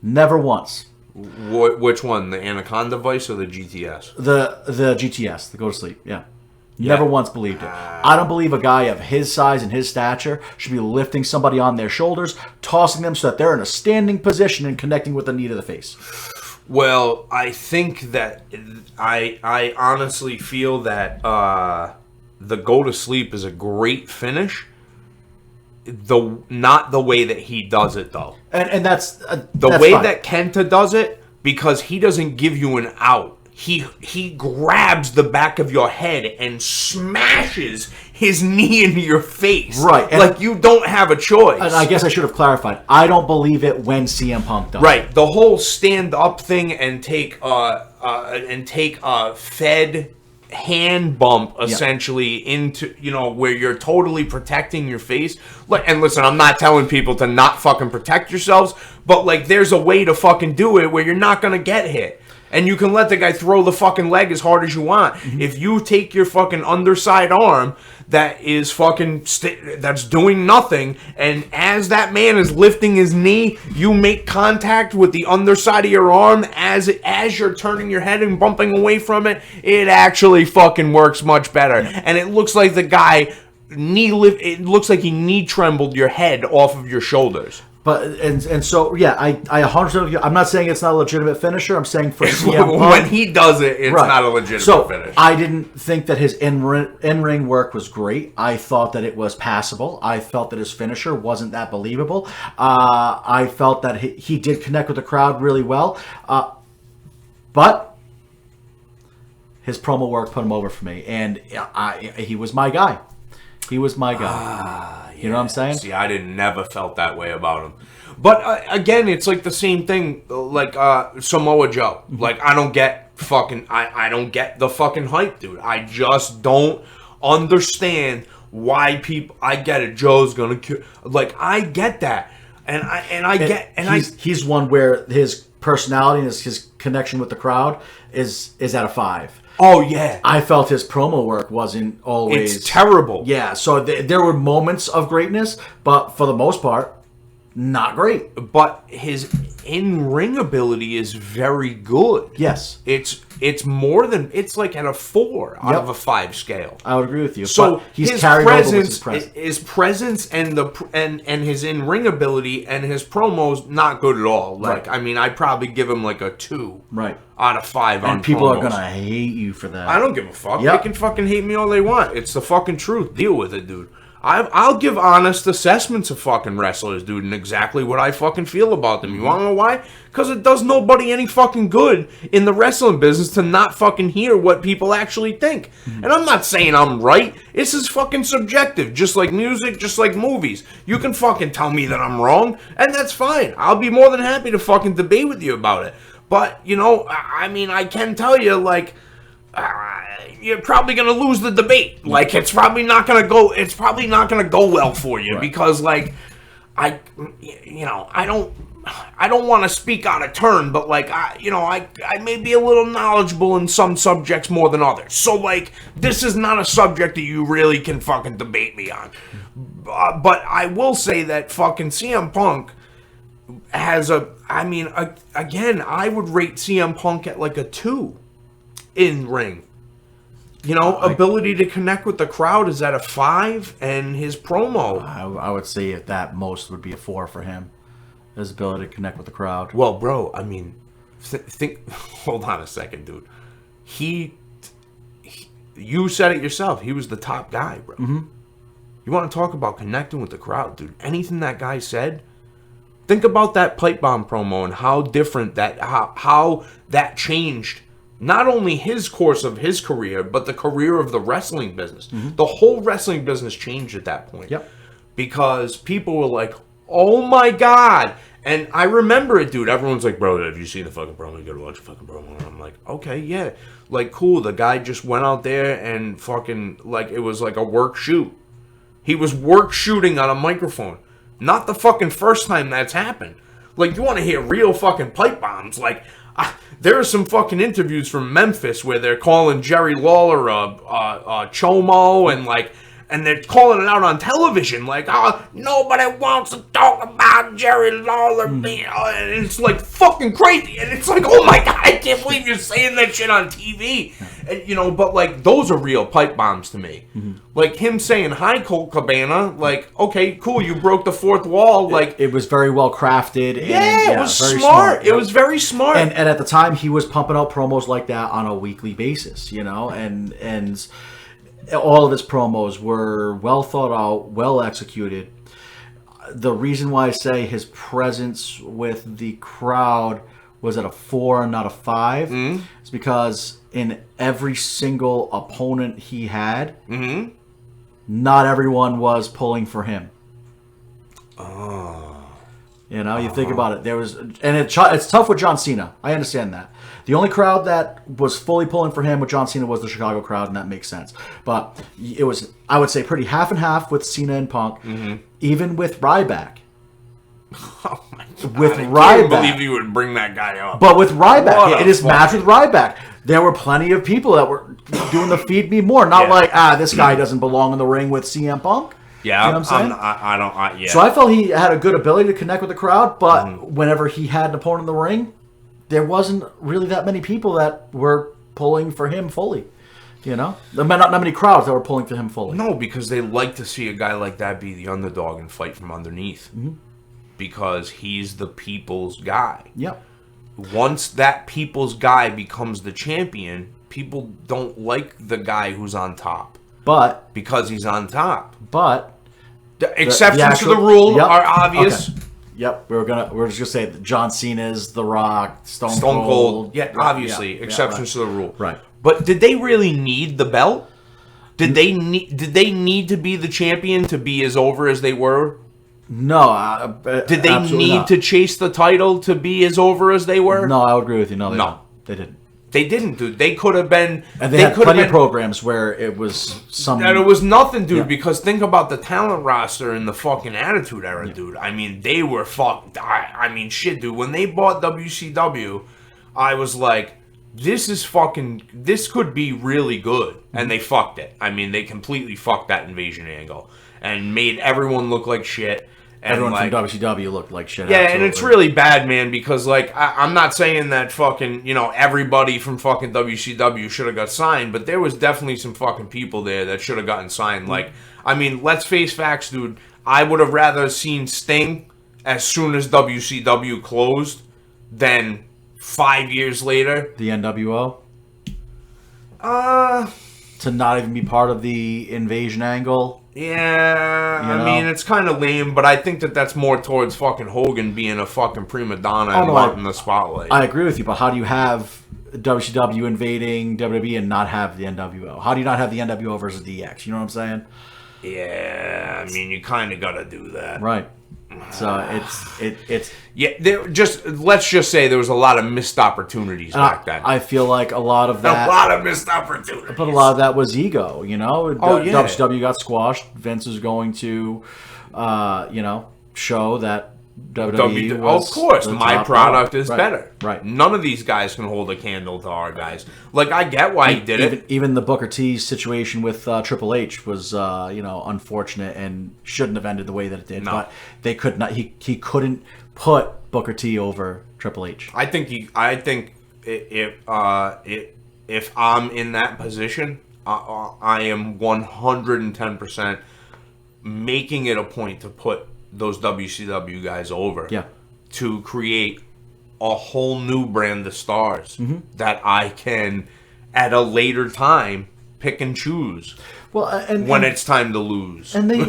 Speaker 2: Never once.
Speaker 1: Which one? The Anaconda Vice or the GTS?
Speaker 2: The GTS, the Go to Sleep, yeah. Never once believed it. I don't believe a guy of his size and his stature should be lifting somebody on their shoulders, tossing them so that they're in a standing position and connecting with the knee to the face.
Speaker 1: Well, I think that I honestly feel that the Go to Sleep is a great finish. Not the way that he does it, though.
Speaker 2: And that's
Speaker 1: the way fine. That Kenta does it, because he doesn't give you an out. He grabs the back of your head and smashes his knee into your face.
Speaker 2: Right.
Speaker 1: Like you don't have a choice.
Speaker 2: And I guess I should have clarified. I don't believe it when CM Punk does.
Speaker 1: Right. The whole stand up thing and take a fed hand bump essentially into, where you're totally protecting your face. And listen, I'm not telling people to not fucking protect yourselves, but like there's a way to fucking do it where you're not going to get hit. And you can let the guy throw the fucking leg as hard as you want. Mm-hmm. If you take your fucking underside arm that is fucking that's doing nothing, and as that man is lifting his knee, you make contact with the underside of your arm as you're turning your head and bumping away from it, it actually fucking works much better. And it looks like the guy it looks like he knee trembled your head off of your shoulders.
Speaker 2: But and so yeah, I 100% with you. I'm not saying it's not a legitimate finisher. I'm saying for CM Punk,
Speaker 1: when he does it, it's not a legitimate finish.
Speaker 2: I didn't think that his in-ring work was great. I thought that it was passable. I felt that his finisher wasn't that believable. I felt that he did connect with the crowd really well, but his promo work put him over for me, and he was my guy. He was my guy. You know what I'm saying?
Speaker 1: See, I never felt that way about him. But again, it's like the same thing, like Samoa Joe. Mm-hmm. Like I don't get the fucking hype, dude. I just don't understand why people. I get it. Joe's gonna kill. Like I get that,
Speaker 2: he's one where his personality and his connection with the crowd is at a 5.
Speaker 1: Oh, yeah.
Speaker 2: I felt his promo work wasn't always...
Speaker 1: It's terrible.
Speaker 2: Yeah, so there were moments of greatness, but for the most part, not great.
Speaker 1: But his in-ring ability is very good.
Speaker 2: Yes.
Speaker 1: It's more than... It's like at a 4 out of a 5 scale.
Speaker 2: I would agree with you.
Speaker 1: So
Speaker 2: but he's carried over with
Speaker 1: his presence and his in-ring ability and his promos, not good at all. Like, I mean, I'd probably give him like a 2.
Speaker 2: Right.
Speaker 1: Out of 5 on
Speaker 2: and people
Speaker 1: promos.
Speaker 2: Are going to hate you for that.
Speaker 1: I don't give a fuck. Yep. They can fucking hate me all they want. It's the fucking truth. Deal with it, dude. I'll give honest assessments of fucking wrestlers, dude, and exactly what I fucking feel about them. You want to know why? Because it does nobody any fucking good in the wrestling business to not fucking hear what people actually think. Mm-hmm. And I'm not saying I'm right. This is fucking subjective. Just like music, just like movies. You can fucking tell me that I'm wrong, and that's fine. I'll be more than happy to fucking debate with you about it. But, I mean, I can tell you, like... you're probably gonna lose the debate. Like it's probably not gonna go well for you because like I don't I don't want to speak out of turn, but like I may be a little knowledgeable in some subjects more than others. So like this is not a subject that you really can fucking debate me on. But I will say that fucking CM Punk has again, I would rate CM Punk at like a 2 in ring. You know, ability to connect with the crowd is at a 5, and his promo,
Speaker 2: I would say at that most would be a 4 for him. His ability to connect with the crowd.
Speaker 1: Well, bro, I mean, hold on a second, dude. You said it yourself. He was the top guy, bro.
Speaker 2: Mm-hmm.
Speaker 1: You want to talk about connecting with the crowd, dude? Anything that guy said, think about that pipe bomb promo and how different how that changed not only his course of his career, but the career of the wrestling business. Mm-hmm. The whole wrestling business changed at that point.
Speaker 2: Yep.
Speaker 1: Because people were like, oh my God. And I remember it, dude. Everyone's like, bro, have you seen the fucking promo? You gotta watch the fucking promo. And I'm like, okay, yeah. Like, cool. The guy just went out there and fucking, like, it was like a work shoot. He was work shooting on a microphone. Not the fucking first time that's happened. Like, you want to hear real fucking pipe bombs. Like, there are some fucking interviews from Memphis where they're calling Jerry Lawler a chomo and, like, and they're calling it out on television, like, oh, nobody wants to talk about Jerry Lawler being, and it's like fucking crazy, and it's like, oh my God, I can't believe you're saying that shit on TV, and, you know, but like, those are real pipe bombs to me. Mm-hmm. Like him saying, hi, Colt Cabana, like, okay, cool, you broke the fourth wall, like.
Speaker 2: It was very well crafted. And,
Speaker 1: yeah, it was smart. It was very smart.
Speaker 2: And at the time, he was pumping out promos like that on a weekly basis, you know, and all of his promos were well thought out, well executed. The reason why I say his presence with the crowd was at a 4 and not a 5 is because in every single opponent he had, not everyone was pulling for him.
Speaker 1: Oh.
Speaker 2: You know, you think about it. There was, and it's tough with John Cena. I understand that. The only crowd that was fully pulling for him with John Cena was the Chicago crowd, and that makes sense. But it was, I would say, pretty half and half with Cena and Punk, even with Ryback.
Speaker 1: Oh my God!
Speaker 2: With
Speaker 1: I
Speaker 2: Ryback,
Speaker 1: can't believe you would bring that guy up.
Speaker 2: But with Ryback, it is match with Ryback. There were plenty of people that were doing the feed me more, not like this guy doesn't belong in the ring with CM Punk.
Speaker 1: Yeah,
Speaker 2: you know what I'm saying?
Speaker 1: I don't.
Speaker 2: So I felt he had a good ability to connect with the crowd, but whenever he had an opponent in the ring, there wasn't really that many people that were pulling for him fully. You know? Not many crowds that were pulling for him fully.
Speaker 1: No, because they like to see a guy like that be the underdog and fight from underneath. Mm-hmm. Because he's the people's guy.
Speaker 2: Yep.
Speaker 1: Once that people's guy becomes the champion, people don't like the guy who's on top.
Speaker 2: But
Speaker 1: because he's on top.
Speaker 2: But
Speaker 1: the exceptions to the rule are obvious.
Speaker 2: Okay. Yep, we're just gonna say that John Cena's The Rock, Stone
Speaker 1: Cold. Yeah, obviously exceptions
Speaker 2: right.
Speaker 1: to the rule.
Speaker 2: Right.
Speaker 1: But did they really need the belt? Did they need to be the champion to be as over as they were?
Speaker 2: No.
Speaker 1: Did they need to chase the title to be as over as they were?
Speaker 2: No, I would agree with you. No, they didn't.
Speaker 1: They didn't, dude. They could have been.
Speaker 2: And they had plenty of programs where it was some.
Speaker 1: And it was nothing, dude. Yeah. Because think about the talent roster in the fucking Attitude Era, dude. I mean, they were fucked. I mean, shit, dude. When they bought WCW, I was like, this could be really good. And they fucked it. I mean, they completely fucked that invasion angle and made everyone look like shit. And
Speaker 2: everyone from WCW looked like shit.
Speaker 1: Yeah, absolutely. And it's really bad, man, because, like, I'm not saying that fucking, you know, everybody from fucking WCW should have got signed, but there was definitely some fucking people there that should have gotten signed. Like, I mean, let's face facts, dude. I would have rather seen Sting as soon as WCW closed than 5 years later.
Speaker 2: The NWO? To not even be part of the invasion angle?
Speaker 1: Yeah, I mean, it's kind of lame, but I think that that's more towards fucking Hogan being a fucking prima donna and wanting the spotlight.
Speaker 2: I agree with you, but how do you have WCW invading WWE and not have the NWO? How do you not have the NWO versus DX? You know what I'm saying?
Speaker 1: Yeah, I mean, you kind of got to do that.
Speaker 2: Right. So it's
Speaker 1: yeah. Let's just say there was a lot of missed opportunities back then.
Speaker 2: I feel like a lot of that,
Speaker 1: a lot of missed opportunities.
Speaker 2: But a lot of that was ego, you know.
Speaker 1: WCW
Speaker 2: got squashed. Vince is going to, show that WWE was
Speaker 1: of course, my product is
Speaker 2: right,
Speaker 1: better.
Speaker 2: Right.
Speaker 1: None of these guys can hold a candle to our guys. Like, I get why he did it.
Speaker 2: Even the Booker T situation with Triple H was, unfortunate and shouldn't have ended the way that it did.
Speaker 1: No.
Speaker 2: But they could not. He couldn't put Booker T over Triple H.
Speaker 1: I think if I'm in that position, I am 110% making it a point to put those WCW guys over.
Speaker 2: Yeah.
Speaker 1: To create a whole new brand of stars that I can, at a later time, pick and choose.
Speaker 2: Well,
Speaker 1: when it's time to lose.
Speaker 2: And they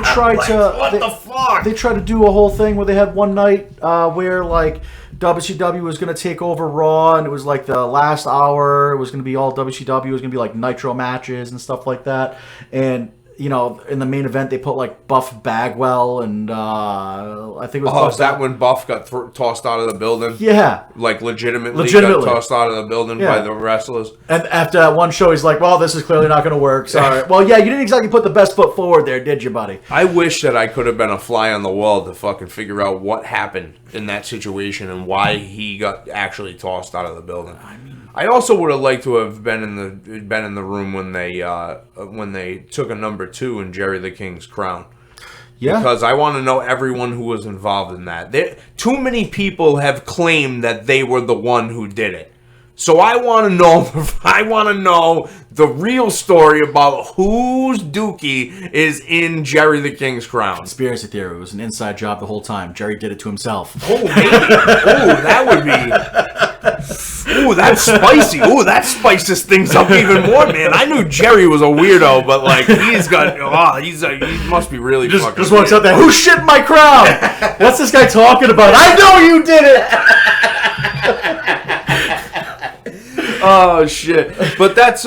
Speaker 2: tried
Speaker 1: like,
Speaker 2: to
Speaker 1: what the fuck?
Speaker 2: They tried to do a whole thing where they had one night where like WCW was going to take over Raw, and it was like the last hour. It was going to be all WCW. It was going to be like Nitro matches and stuff like that. And in the main event, they put like Buff Bagwell and I think it was.
Speaker 1: Oh, is that when Buff got tossed out of the building?
Speaker 2: Yeah,
Speaker 1: like legitimately got tossed out of the building by the wrestlers.
Speaker 2: And after that one show, he's like, "Well, this is clearly not going to work." Sorry. Well, yeah, you didn't exactly put the best foot forward there, did you, buddy?
Speaker 1: I wish that I could have been a fly on the wall to fucking figure out what happened in that situation and why he got actually tossed out of the building. I also would have liked to have been in the room when they took a number 2 in Jerry the King's crown. Yeah. Because I want to know everyone who was involved in that. Too many people have claimed that they were the one who did it. So I want to know. I want to know the real story about whose dookie is in Jerry the King's crown.
Speaker 2: Conspiracy theory. It was an inside job the whole time. Jerry did it to himself.
Speaker 1: Oh, maybe. That would be. Ooh, that's spicy. Ooh, that spices things up even more, man. I knew Jerry was a weirdo, but like he must be really
Speaker 2: just
Speaker 1: fucking.
Speaker 2: Just walks out there. Who shit in my crown? What's this guy talking about? I know you did it.
Speaker 1: Oh shit! But that's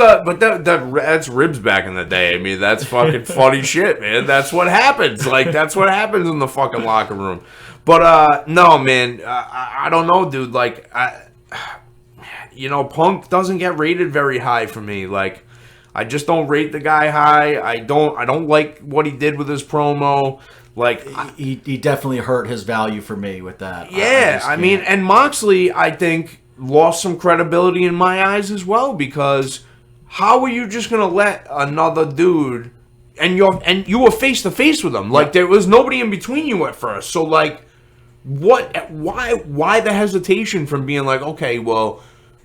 Speaker 1: ribs back in the day. I mean, that's fucking funny shit, man. That's what happens. Like that's what happens in the fucking locker room. But no, man. I don't know, dude. Like Punk doesn't get rated very high for me. Like, I just don't rate the guy high. I don't like what he did with his promo. Like,
Speaker 2: he definitely hurt his value for me with that.
Speaker 1: Yeah, I mean, and Moxley, I think, lost some credibility in my eyes as well, because how are you just gonna let another dude and you were face to face with him? Like, there was nobody in between you at first. So like, why the hesitation from being like, okay, well,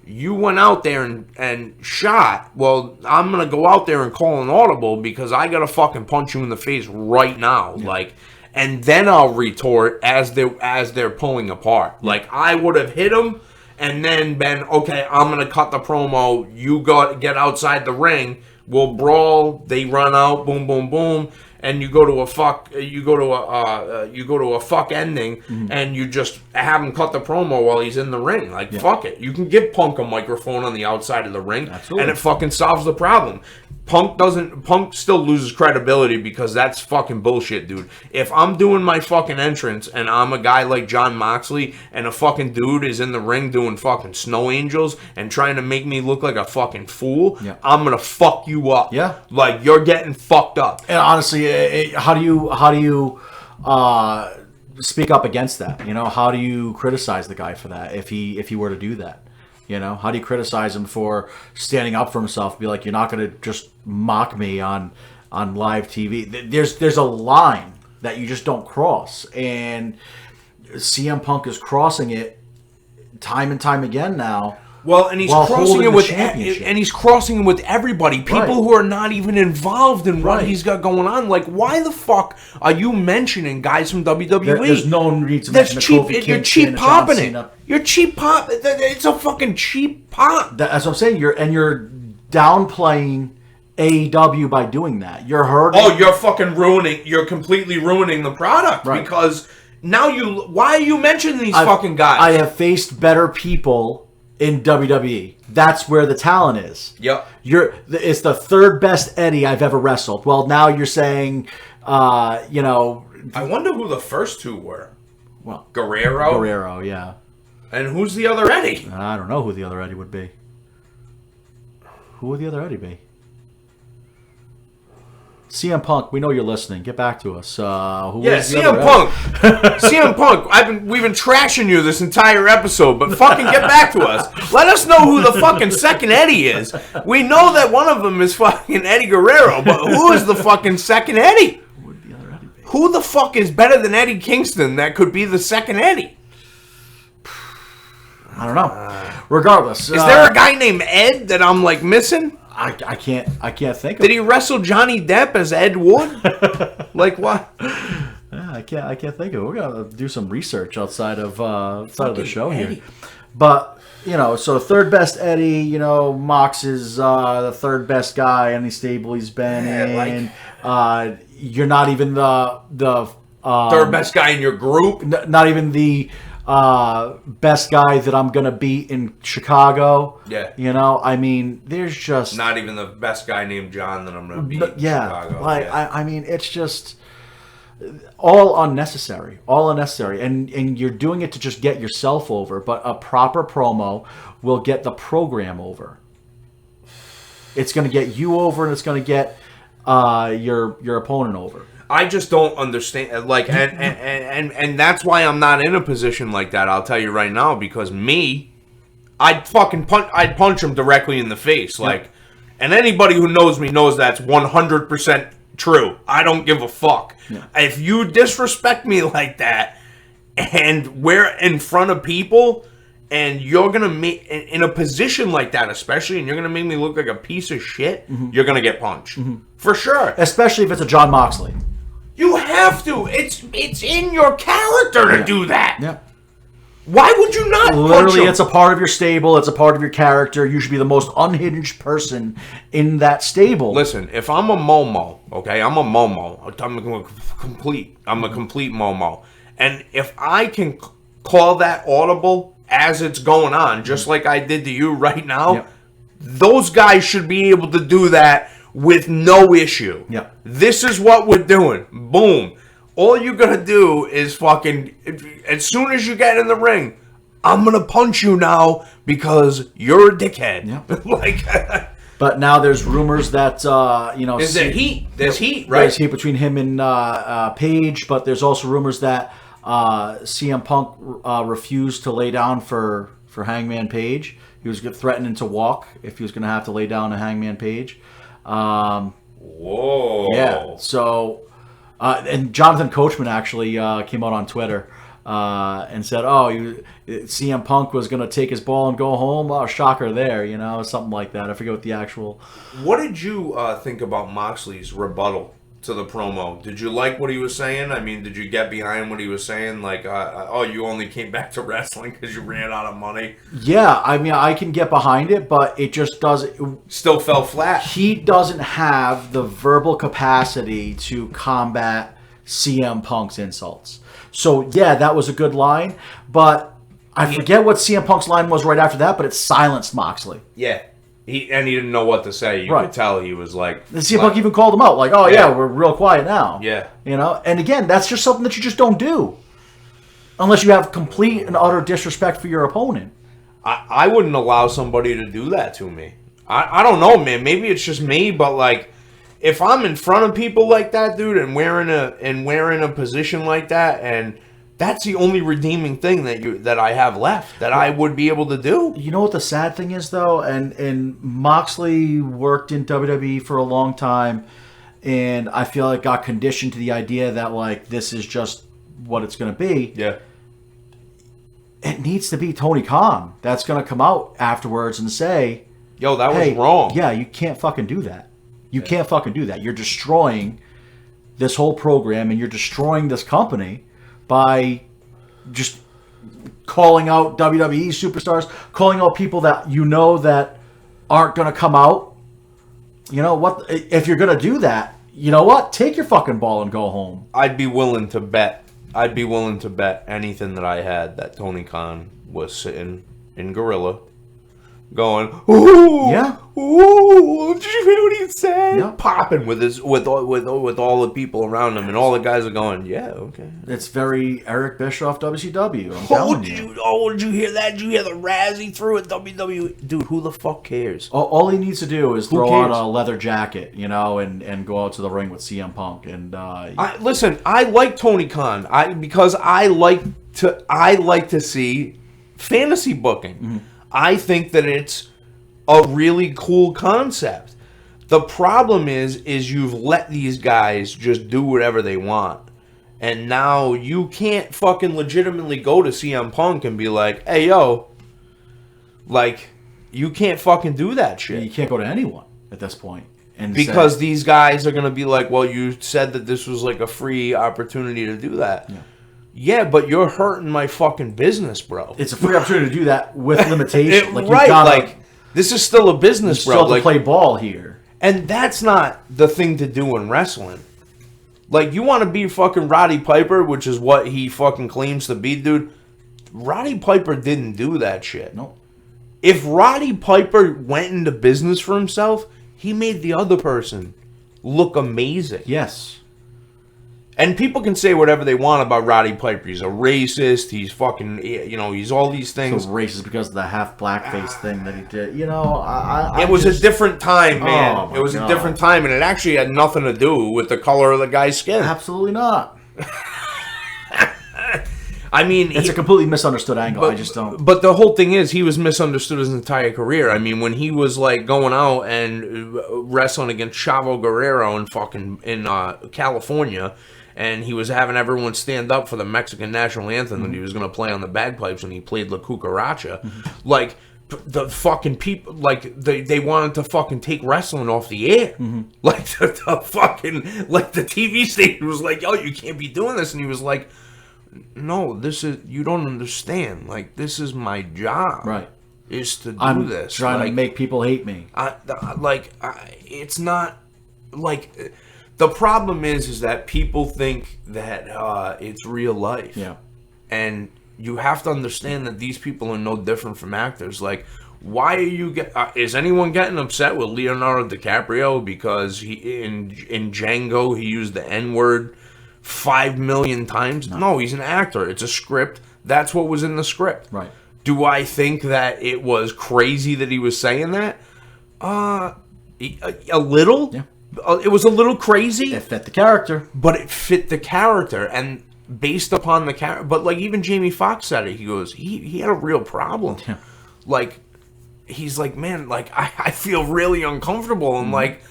Speaker 1: you went out there and shot. Well, I'm going to go out there and call an audible because I got to fucking punch you in the face right now. Yeah. Like, and then I'll retort as they're pulling apart. Like, I would have hit him and then been, okay, I'm going to cut the promo. You get outside the ring. We'll brawl. They run out. Boom, boom, boom. And you go to a fuck ending, and you just have him cut the promo while he's in the ring. Like, fuck it. You can give Punk a microphone on the outside of the ring, and it fucking solves the problem. Punk still loses credibility because that's fucking bullshit, dude. If I'm doing my fucking entrance and I'm a guy like Jon Moxley and a fucking dude is in the ring doing fucking snow angels and trying to make me look like a fucking fool, I'm gonna fuck you up. Yeah, like you're getting fucked up.
Speaker 2: And honestly, how do you speak up against that? How do you criticize the guy for that if he were to do that? How do you criticize him for standing up for himself and be like, you're not going to just mock me on live TV? There's a line that you just don't cross. And CM Punk is crossing it time and time again now.
Speaker 1: Well, and he's crossing it with everybody. People who are not even involved in what he's got going on. Like, why the fuck are you mentioning guys from WWE?
Speaker 2: There's no need to mention Kofi Kingston.
Speaker 1: You're cheap popping it. You're cheap pop. It's a fucking cheap pop.
Speaker 2: That's what I'm saying. You're downplaying AEW by doing that. You're hurting.
Speaker 1: Oh, you're completely ruining the product because now why are you mentioning these fucking guys?
Speaker 2: I have faced better people in WWE. That's where the talent is.
Speaker 1: Yep.
Speaker 2: It's the third best Eddie I've ever wrestled. Well, now you're saying, I
Speaker 1: wonder who the first two were.
Speaker 2: Well,
Speaker 1: Guerrero,
Speaker 2: yeah.
Speaker 1: And who's the other Eddie?
Speaker 2: I don't know who the other Eddie would be. Who would the other Eddie be? CM Punk, we know you're listening. Get back to us.
Speaker 1: CM Punk. CM Punk. We've been trashing you this entire episode, but fucking get back to us. Let us know who the fucking second Eddie is. We know that one of them is fucking Eddie Guerrero, but who is the fucking second Eddie? Who the fuck is better than Eddie Kingston that could be the second Eddie?
Speaker 2: I don't know. Regardless,
Speaker 1: is there a guy named Ed that I'm like missing?
Speaker 2: I can't think of.
Speaker 1: Did he wrestle Johnny Depp as Ed Wood? Like what?
Speaker 2: Yeah, I can't think of it. We're gonna do some research outside of the show
Speaker 1: Eddie.
Speaker 2: here. But so third best Eddie. Mox is the third best guy any stable he's been in. You're not even the
Speaker 1: third best guy in your group.
Speaker 2: Not even the best guy that I'm gonna beat in Chicago.
Speaker 1: Yeah.
Speaker 2: I mean, there's just
Speaker 1: not even the best guy named John that I'm gonna beat in Chicago.
Speaker 2: I mean, it's just all unnecessary, and you're doing it to just get yourself over. But a proper promo will get the program over. It's gonna get you over, and it's gonna get your opponent over.
Speaker 1: I just don't understand, and that's why I'm not in a position like that. I'll tell you right now, because I'd punch him directly in the face, and anybody who knows me knows that's 100% true. I don't give a fuck.
Speaker 2: Yeah.
Speaker 1: If you disrespect me like that, and we're in front of people, and you're gonna make in a position like that, especially, and you're gonna make me look like a piece of shit, you're gonna get punched for sure.
Speaker 2: Especially if it's a Jon Moxley.
Speaker 1: You have to. It's in your character to do that.
Speaker 2: Yeah.
Speaker 1: Why would you not?
Speaker 2: Literally, it's a part of your stable. It's a part of your character. You should be the most unhinged person in that stable.
Speaker 1: Listen, if I'm a Momo, okay, I'm a Momo. I'm a complete Momo. And if I can call that audible as it's going on, just like I did to you right now, those guys should be able to do that with no issue.
Speaker 2: Yeah.
Speaker 1: This is what we're doing. Boom. All you gotta do is fucking, as soon as you get in the ring, I'm gonna punch you now because you're a dickhead.
Speaker 2: Yeah. But now there's rumors that
Speaker 1: is there heat? There's heat, right?
Speaker 2: There's heat between him and Page, but there's also rumors that CM Punk refused to lay down for Hangman Page. He was threatening to walk if he was going to have to lay down to Hangman Page.
Speaker 1: Whoa.
Speaker 2: Yeah. So, and Jonathan Coachman actually came out on Twitter and said, CM Punk was going to take his ball and go home. Oh, shocker there, something like that. I forget what the actual...
Speaker 1: What did you think about Moxley's rebuttal to the promo? Did you like what he was saying? I mean, did you get behind what he was saying? Like, you only came back to wrestling because you ran out of money?
Speaker 2: Yeah, I mean, I can get behind it, but it just doesn't...
Speaker 1: Still fell flat.
Speaker 2: He doesn't have the verbal capacity to combat CM Punk's insults. So, yeah, that was a good line, but I forget what CM Punk's line was right after that, but it silenced Moxley.
Speaker 1: Yeah. He didn't know what to say. You could tell he was like...
Speaker 2: And CM Punk even called him out, like, we're real quiet now.
Speaker 1: Yeah.
Speaker 2: And again, that's just something that you just don't do. Unless you have complete and utter disrespect for your opponent.
Speaker 1: I wouldn't allow somebody to do that to me. I don't know, man. Maybe it's just me, but like, if I'm in front of people like that, dude, and we're in a position like that, and that's the only redeeming thing that I have left that I would be able to do.
Speaker 2: You know what the sad thing is, though? And Moxley worked in WWE for a long time, and I feel like got conditioned to the idea that, like, this is just what it's going to be.
Speaker 1: Yeah.
Speaker 2: It needs to be Tony Khan that's going to come out afterwards and say,
Speaker 1: yo, that was wrong.
Speaker 2: Yeah, you can't fucking do that. You can't fucking do that. You're destroying this whole program, and you're destroying this company by just calling out WWE superstars, calling out people that that aren't going to come out. You know what? If you're going to do that, you know what? Take your fucking ball and go home.
Speaker 1: I'd be willing to bet anything that I had that Tony Khan was sitting in Gorilla going, ooh,
Speaker 2: yeah,
Speaker 1: ooh, did you hear what he said?
Speaker 2: Yeah.
Speaker 1: Popping with all the people around him, and all the guys are going, yeah, okay.
Speaker 2: It's very Eric Bischoff WCW. I'm telling you.
Speaker 1: Did you hear that? Did you hear the razz he threw at WWE? Dude, who the fuck cares?
Speaker 2: All he needs to do is throw on a leather jacket, and go out to the ring with CM Punk. And
Speaker 1: listen, I like Tony Khan, because I like to see fantasy booking. Mm-hmm. I think that it's a really cool concept. The problem is you've let these guys just do whatever they want. And now you can't fucking legitimately go to CM Punk and be like, hey, yo, like, you can't fucking do that shit.
Speaker 2: You can't go to anyone at this point.
Speaker 1: Because these guys are going to be like, well, you said that this was like a free opportunity to do that.
Speaker 2: Yeah.
Speaker 1: Yeah, but you're hurting my fucking business, bro.
Speaker 2: It's a free opportunity to do that with limitation.
Speaker 1: This is still a business,
Speaker 2: bro.
Speaker 1: You
Speaker 2: still have to play ball here.
Speaker 1: And that's not the thing to do in wrestling. Like, you want to be fucking Roddy Piper, which is what he fucking claims to be, dude. Roddy Piper didn't do that shit.
Speaker 2: No.
Speaker 1: If Roddy Piper went into business for himself, he made the other person look amazing.
Speaker 2: Yes.
Speaker 1: And people can say whatever they want about Roddy Piper. He's a racist. He's fucking, he's all these things.
Speaker 2: So racist because of the half blackface thing that he did.
Speaker 1: It was a different time, man. It was a different time, and it actually had nothing to do with the color of the guy's skin.
Speaker 2: Absolutely not.
Speaker 1: I mean,
Speaker 2: it's a completely misunderstood angle. I just don't.
Speaker 1: But the whole thing is, he was misunderstood his entire career. I mean, when he was like going out and wrestling against Chavo Guerrero in California, and he was having everyone stand up for the Mexican national anthem that he was going to play on the bagpipes when he played La Cucaracha. Mm-hmm. Like, the fucking people, like, they wanted to fucking take wrestling off the air. Mm-hmm. Like, the TV station was like, yo, you can't be doing this. And he was like, no, you don't understand. Like, this is my job.
Speaker 2: Right.
Speaker 1: Is to do
Speaker 2: I'm
Speaker 1: this.
Speaker 2: Trying to make people hate me.
Speaker 1: It's not, like... The problem is that people think that it's real life.
Speaker 2: Yeah.
Speaker 1: And you have to understand that these people are no different from actors. Like, why are you is anyone getting upset with Leonardo DiCaprio because in Django he used the N-word 5 million times? No, he's an actor. It's a script. That's what was in the script.
Speaker 2: Right.
Speaker 1: Do I think that it was crazy that he was saying that? A little.
Speaker 2: Yeah.
Speaker 1: It was a little crazy.
Speaker 2: It fit the character.
Speaker 1: But it fit the character. And based upon the character... But, like, even Jamie Foxx said it. He goes, he had a real problem.
Speaker 2: Yeah.
Speaker 1: Like, he's like, man, like, I feel really uncomfortable. And, like,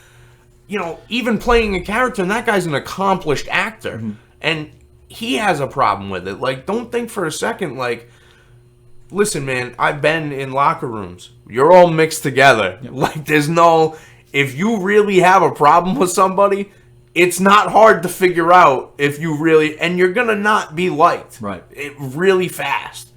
Speaker 1: even playing a character, and that guy's an accomplished actor. Mm-hmm. And he has a problem with it. Like, don't think for a second, like... Listen, man, I've been in locker rooms. You're all mixed together. Yep. Like, there's no... If you really have a problem with somebody, it's not hard to figure out if you really... And you're going to not be liked.
Speaker 2: Right.
Speaker 1: Really fast.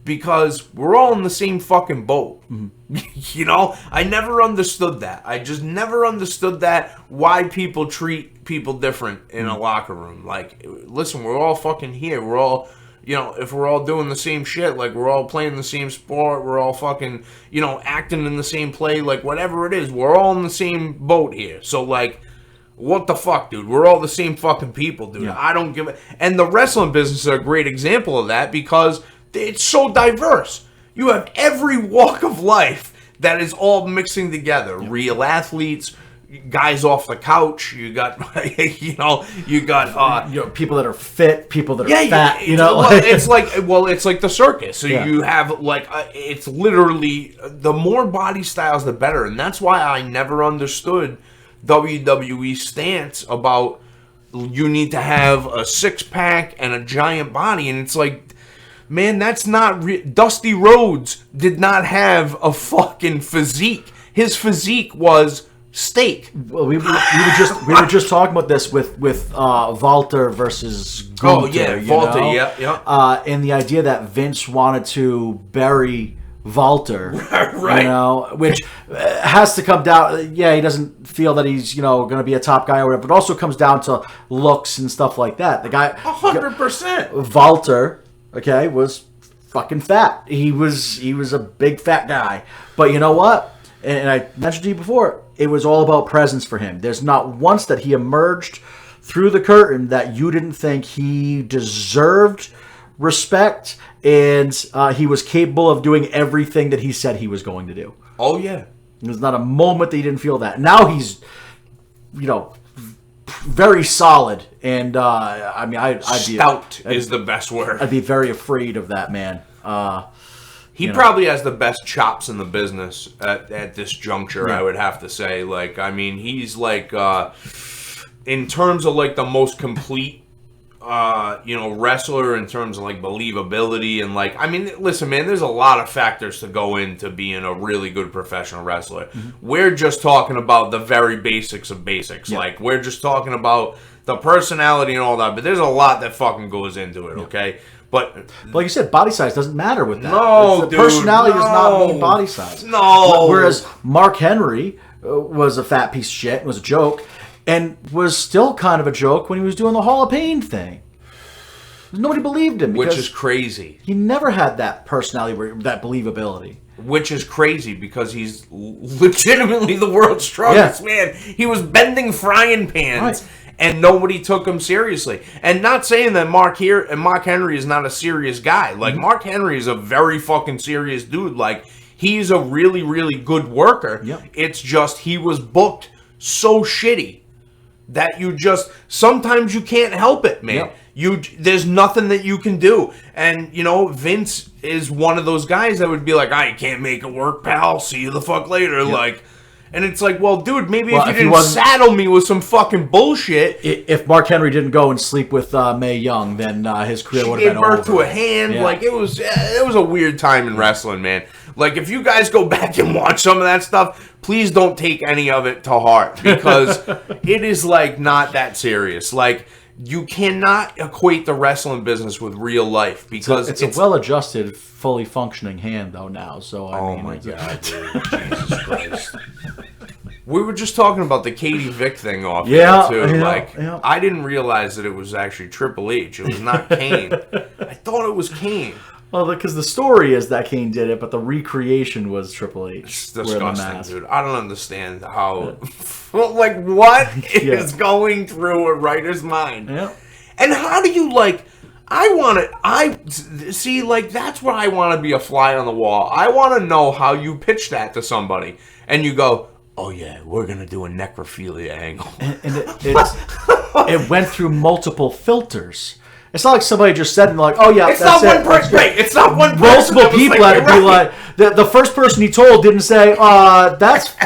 Speaker 1: Because we're all in the same fucking boat. Mm-hmm. I never understood that. I just never understood that, why people treat people different in a locker room. Like, listen, we're all fucking here. We're all... if we're all doing the same shit, like, we're all playing the same sport, we're all fucking, acting in the same play, like, whatever it is, we're all in the same boat here. So, like, what the fuck, dude? We're all the same fucking people, dude. Yeah. I don't give a... And the wrestling business is a great example of that because it's so diverse. You have every walk of life that is all mixing together. Yeah. Real athletes... Guys off the couch, you got, you got
Speaker 2: people that are fit, people that are fat,
Speaker 1: it's like the circus. So you have it's literally the more body styles, the better, and that's why I never understood WWE's stance about you need to have a 6-pack and a giant body, and it's like, man, that's not Dusty Rhodes did not have a fucking physique. His physique was steak.
Speaker 2: Well, we were just talking about this with Walter versus Gunther.
Speaker 1: Oh yeah, Walter. Yeah.
Speaker 2: And the idea that Vince wanted to bury Walter,
Speaker 1: right?
Speaker 2: Which has to come down. Yeah, he doesn't feel that he's going to be a top guy or whatever. But it also comes down to looks and stuff like that. The guy,
Speaker 1: 100%.
Speaker 2: Walter, was fucking fat. He was a big fat guy. But you know what? And I mentioned to you before, it was all about presence for him. There's not once that he emerged through the curtain that you didn't think he deserved respect and he was capable of doing everything that he said he was going to do.
Speaker 1: Oh, yeah.
Speaker 2: There's not a moment that he didn't feel that. Now he's, very solid. And, I'd be...
Speaker 1: Stout is the best word.
Speaker 2: I'd be very afraid of that man.
Speaker 1: He probably has the best chops in the business at this juncture, I would have to say. Like, I mean, he's like, in terms of like the most complete, wrestler in terms of like believability and like, I mean, listen, man, there's a lot of factors to go into being a really good professional wrestler. Mm-hmm. We're just talking about the very basics of basics. Yeah. Like, we're just talking about the personality and all that, but there's a lot that fucking goes into it, okay? But
Speaker 2: like you said, body size doesn't matter with that.
Speaker 1: No,
Speaker 2: dude, personality does not mean body size.
Speaker 1: No.
Speaker 2: Whereas Mark Henry was a fat piece of shit, was a joke, and was still kind of a joke when he was doing the Hall of Pain thing. Nobody believed him.
Speaker 1: Which is crazy.
Speaker 2: He never had that personality, that believability.
Speaker 1: Which is crazy because he's legitimately the world's strongest man. He was bending frying pans. Right. And nobody took him seriously. And not saying that Mark Henry is not a serious guy. Like, Mark Henry is a very fucking serious dude. Like, he's a really, really good worker.
Speaker 2: Yep.
Speaker 1: It's just he was booked so shitty that sometimes you can't help it, man. Yep. There's nothing that you can do. And, Vince is one of those guys that would be like, you can't make it work, pal. See you the fuck later. Yep. Like... And it's like, well, dude, maybe if you didn't saddle me with some fucking bullshit.
Speaker 2: If Mark Henry didn't go and sleep with Mae Young, then his career would have been over.
Speaker 1: She gave birth to a hand. Yeah. Like, it was a weird time in wrestling, man. Like, if you guys go back and watch some of that stuff, please don't take any of it to heart. Because it is, like, not that serious. Like, you cannot equate the wrestling business with real life. Because
Speaker 2: it's a well-adjusted, fully functioning hand, though, now. So, I mean,
Speaker 1: my God, dude. Jesus Christ. We were just talking about the Katie Vick thing off here, too. I didn't realize that it was actually Triple H. It was not Kane. I thought it was Kane.
Speaker 2: Well, because the story is that Kane did it, but the recreation was Triple H.
Speaker 1: It's disgusting, dude. I don't understand how... like, what is going through a writer's mind?
Speaker 2: Yeah.
Speaker 1: And how do you, like... see, like, that's where I want to be a fly on the wall. I want to know how you pitch that to somebody. And you go... Oh, yeah, we're going to do a necrophilia angle.
Speaker 2: And it went through multiple filters. It's not like somebody just said, and like, oh, yeah,
Speaker 1: it's not one person. Right, it's not one person.
Speaker 2: Multiple people had to be like, the first person he told didn't say, that's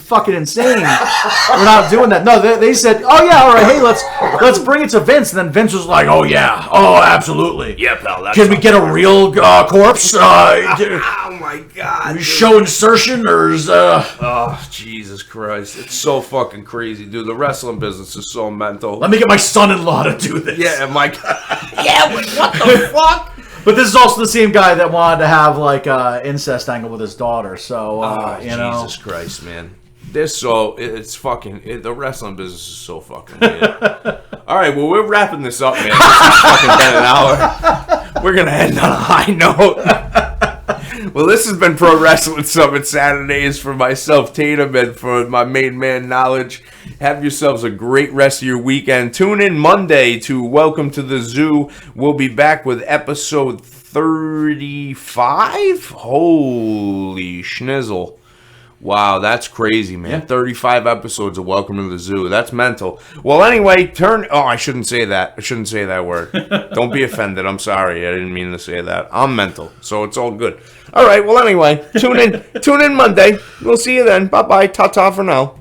Speaker 2: fucking insane. We're not doing that. No, they said, oh, yeah, all right, hey, let's bring it to Vince. And then Vince was like, oh, yeah, oh, absolutely.
Speaker 1: Yeah, pal.
Speaker 2: Can we get a real corpse?
Speaker 1: Oh, my God.
Speaker 2: Show insertion or is...
Speaker 1: Oh, Jesus Christ. It's so fucking crazy, dude. The wrestling business is so mental.
Speaker 2: Let me get my son-in-law to do this.
Speaker 1: Yeah, my God. Yeah, what the fuck?
Speaker 2: But this is also the same guy that wanted to have like incest angle with his daughter. So
Speaker 1: Jesus Christ, man, the wrestling business is so fucking weird. All right, well, we're wrapping this up, man. This has fucking been an hour. We're gonna end on a high note. Well, this has been Pro Wrestling Summit Saturdays for myself, Tatum, and for my main man, Knowledge. Have yourselves a great rest of your weekend. Tune in Monday to Welcome to the Zoo. We'll be back with episode 35? Holy schnizzle. Wow, that's crazy, man. Yeah. 35 episodes of Welcome to the Zoo. That's mental. Well, anyway, I shouldn't say that. I shouldn't say that word. Don't be offended. I'm sorry. I didn't mean to say that. I'm mental, so it's all good. All right, well, anyway, tune in Monday. We'll see you then. Bye-bye. Ta-ta for now.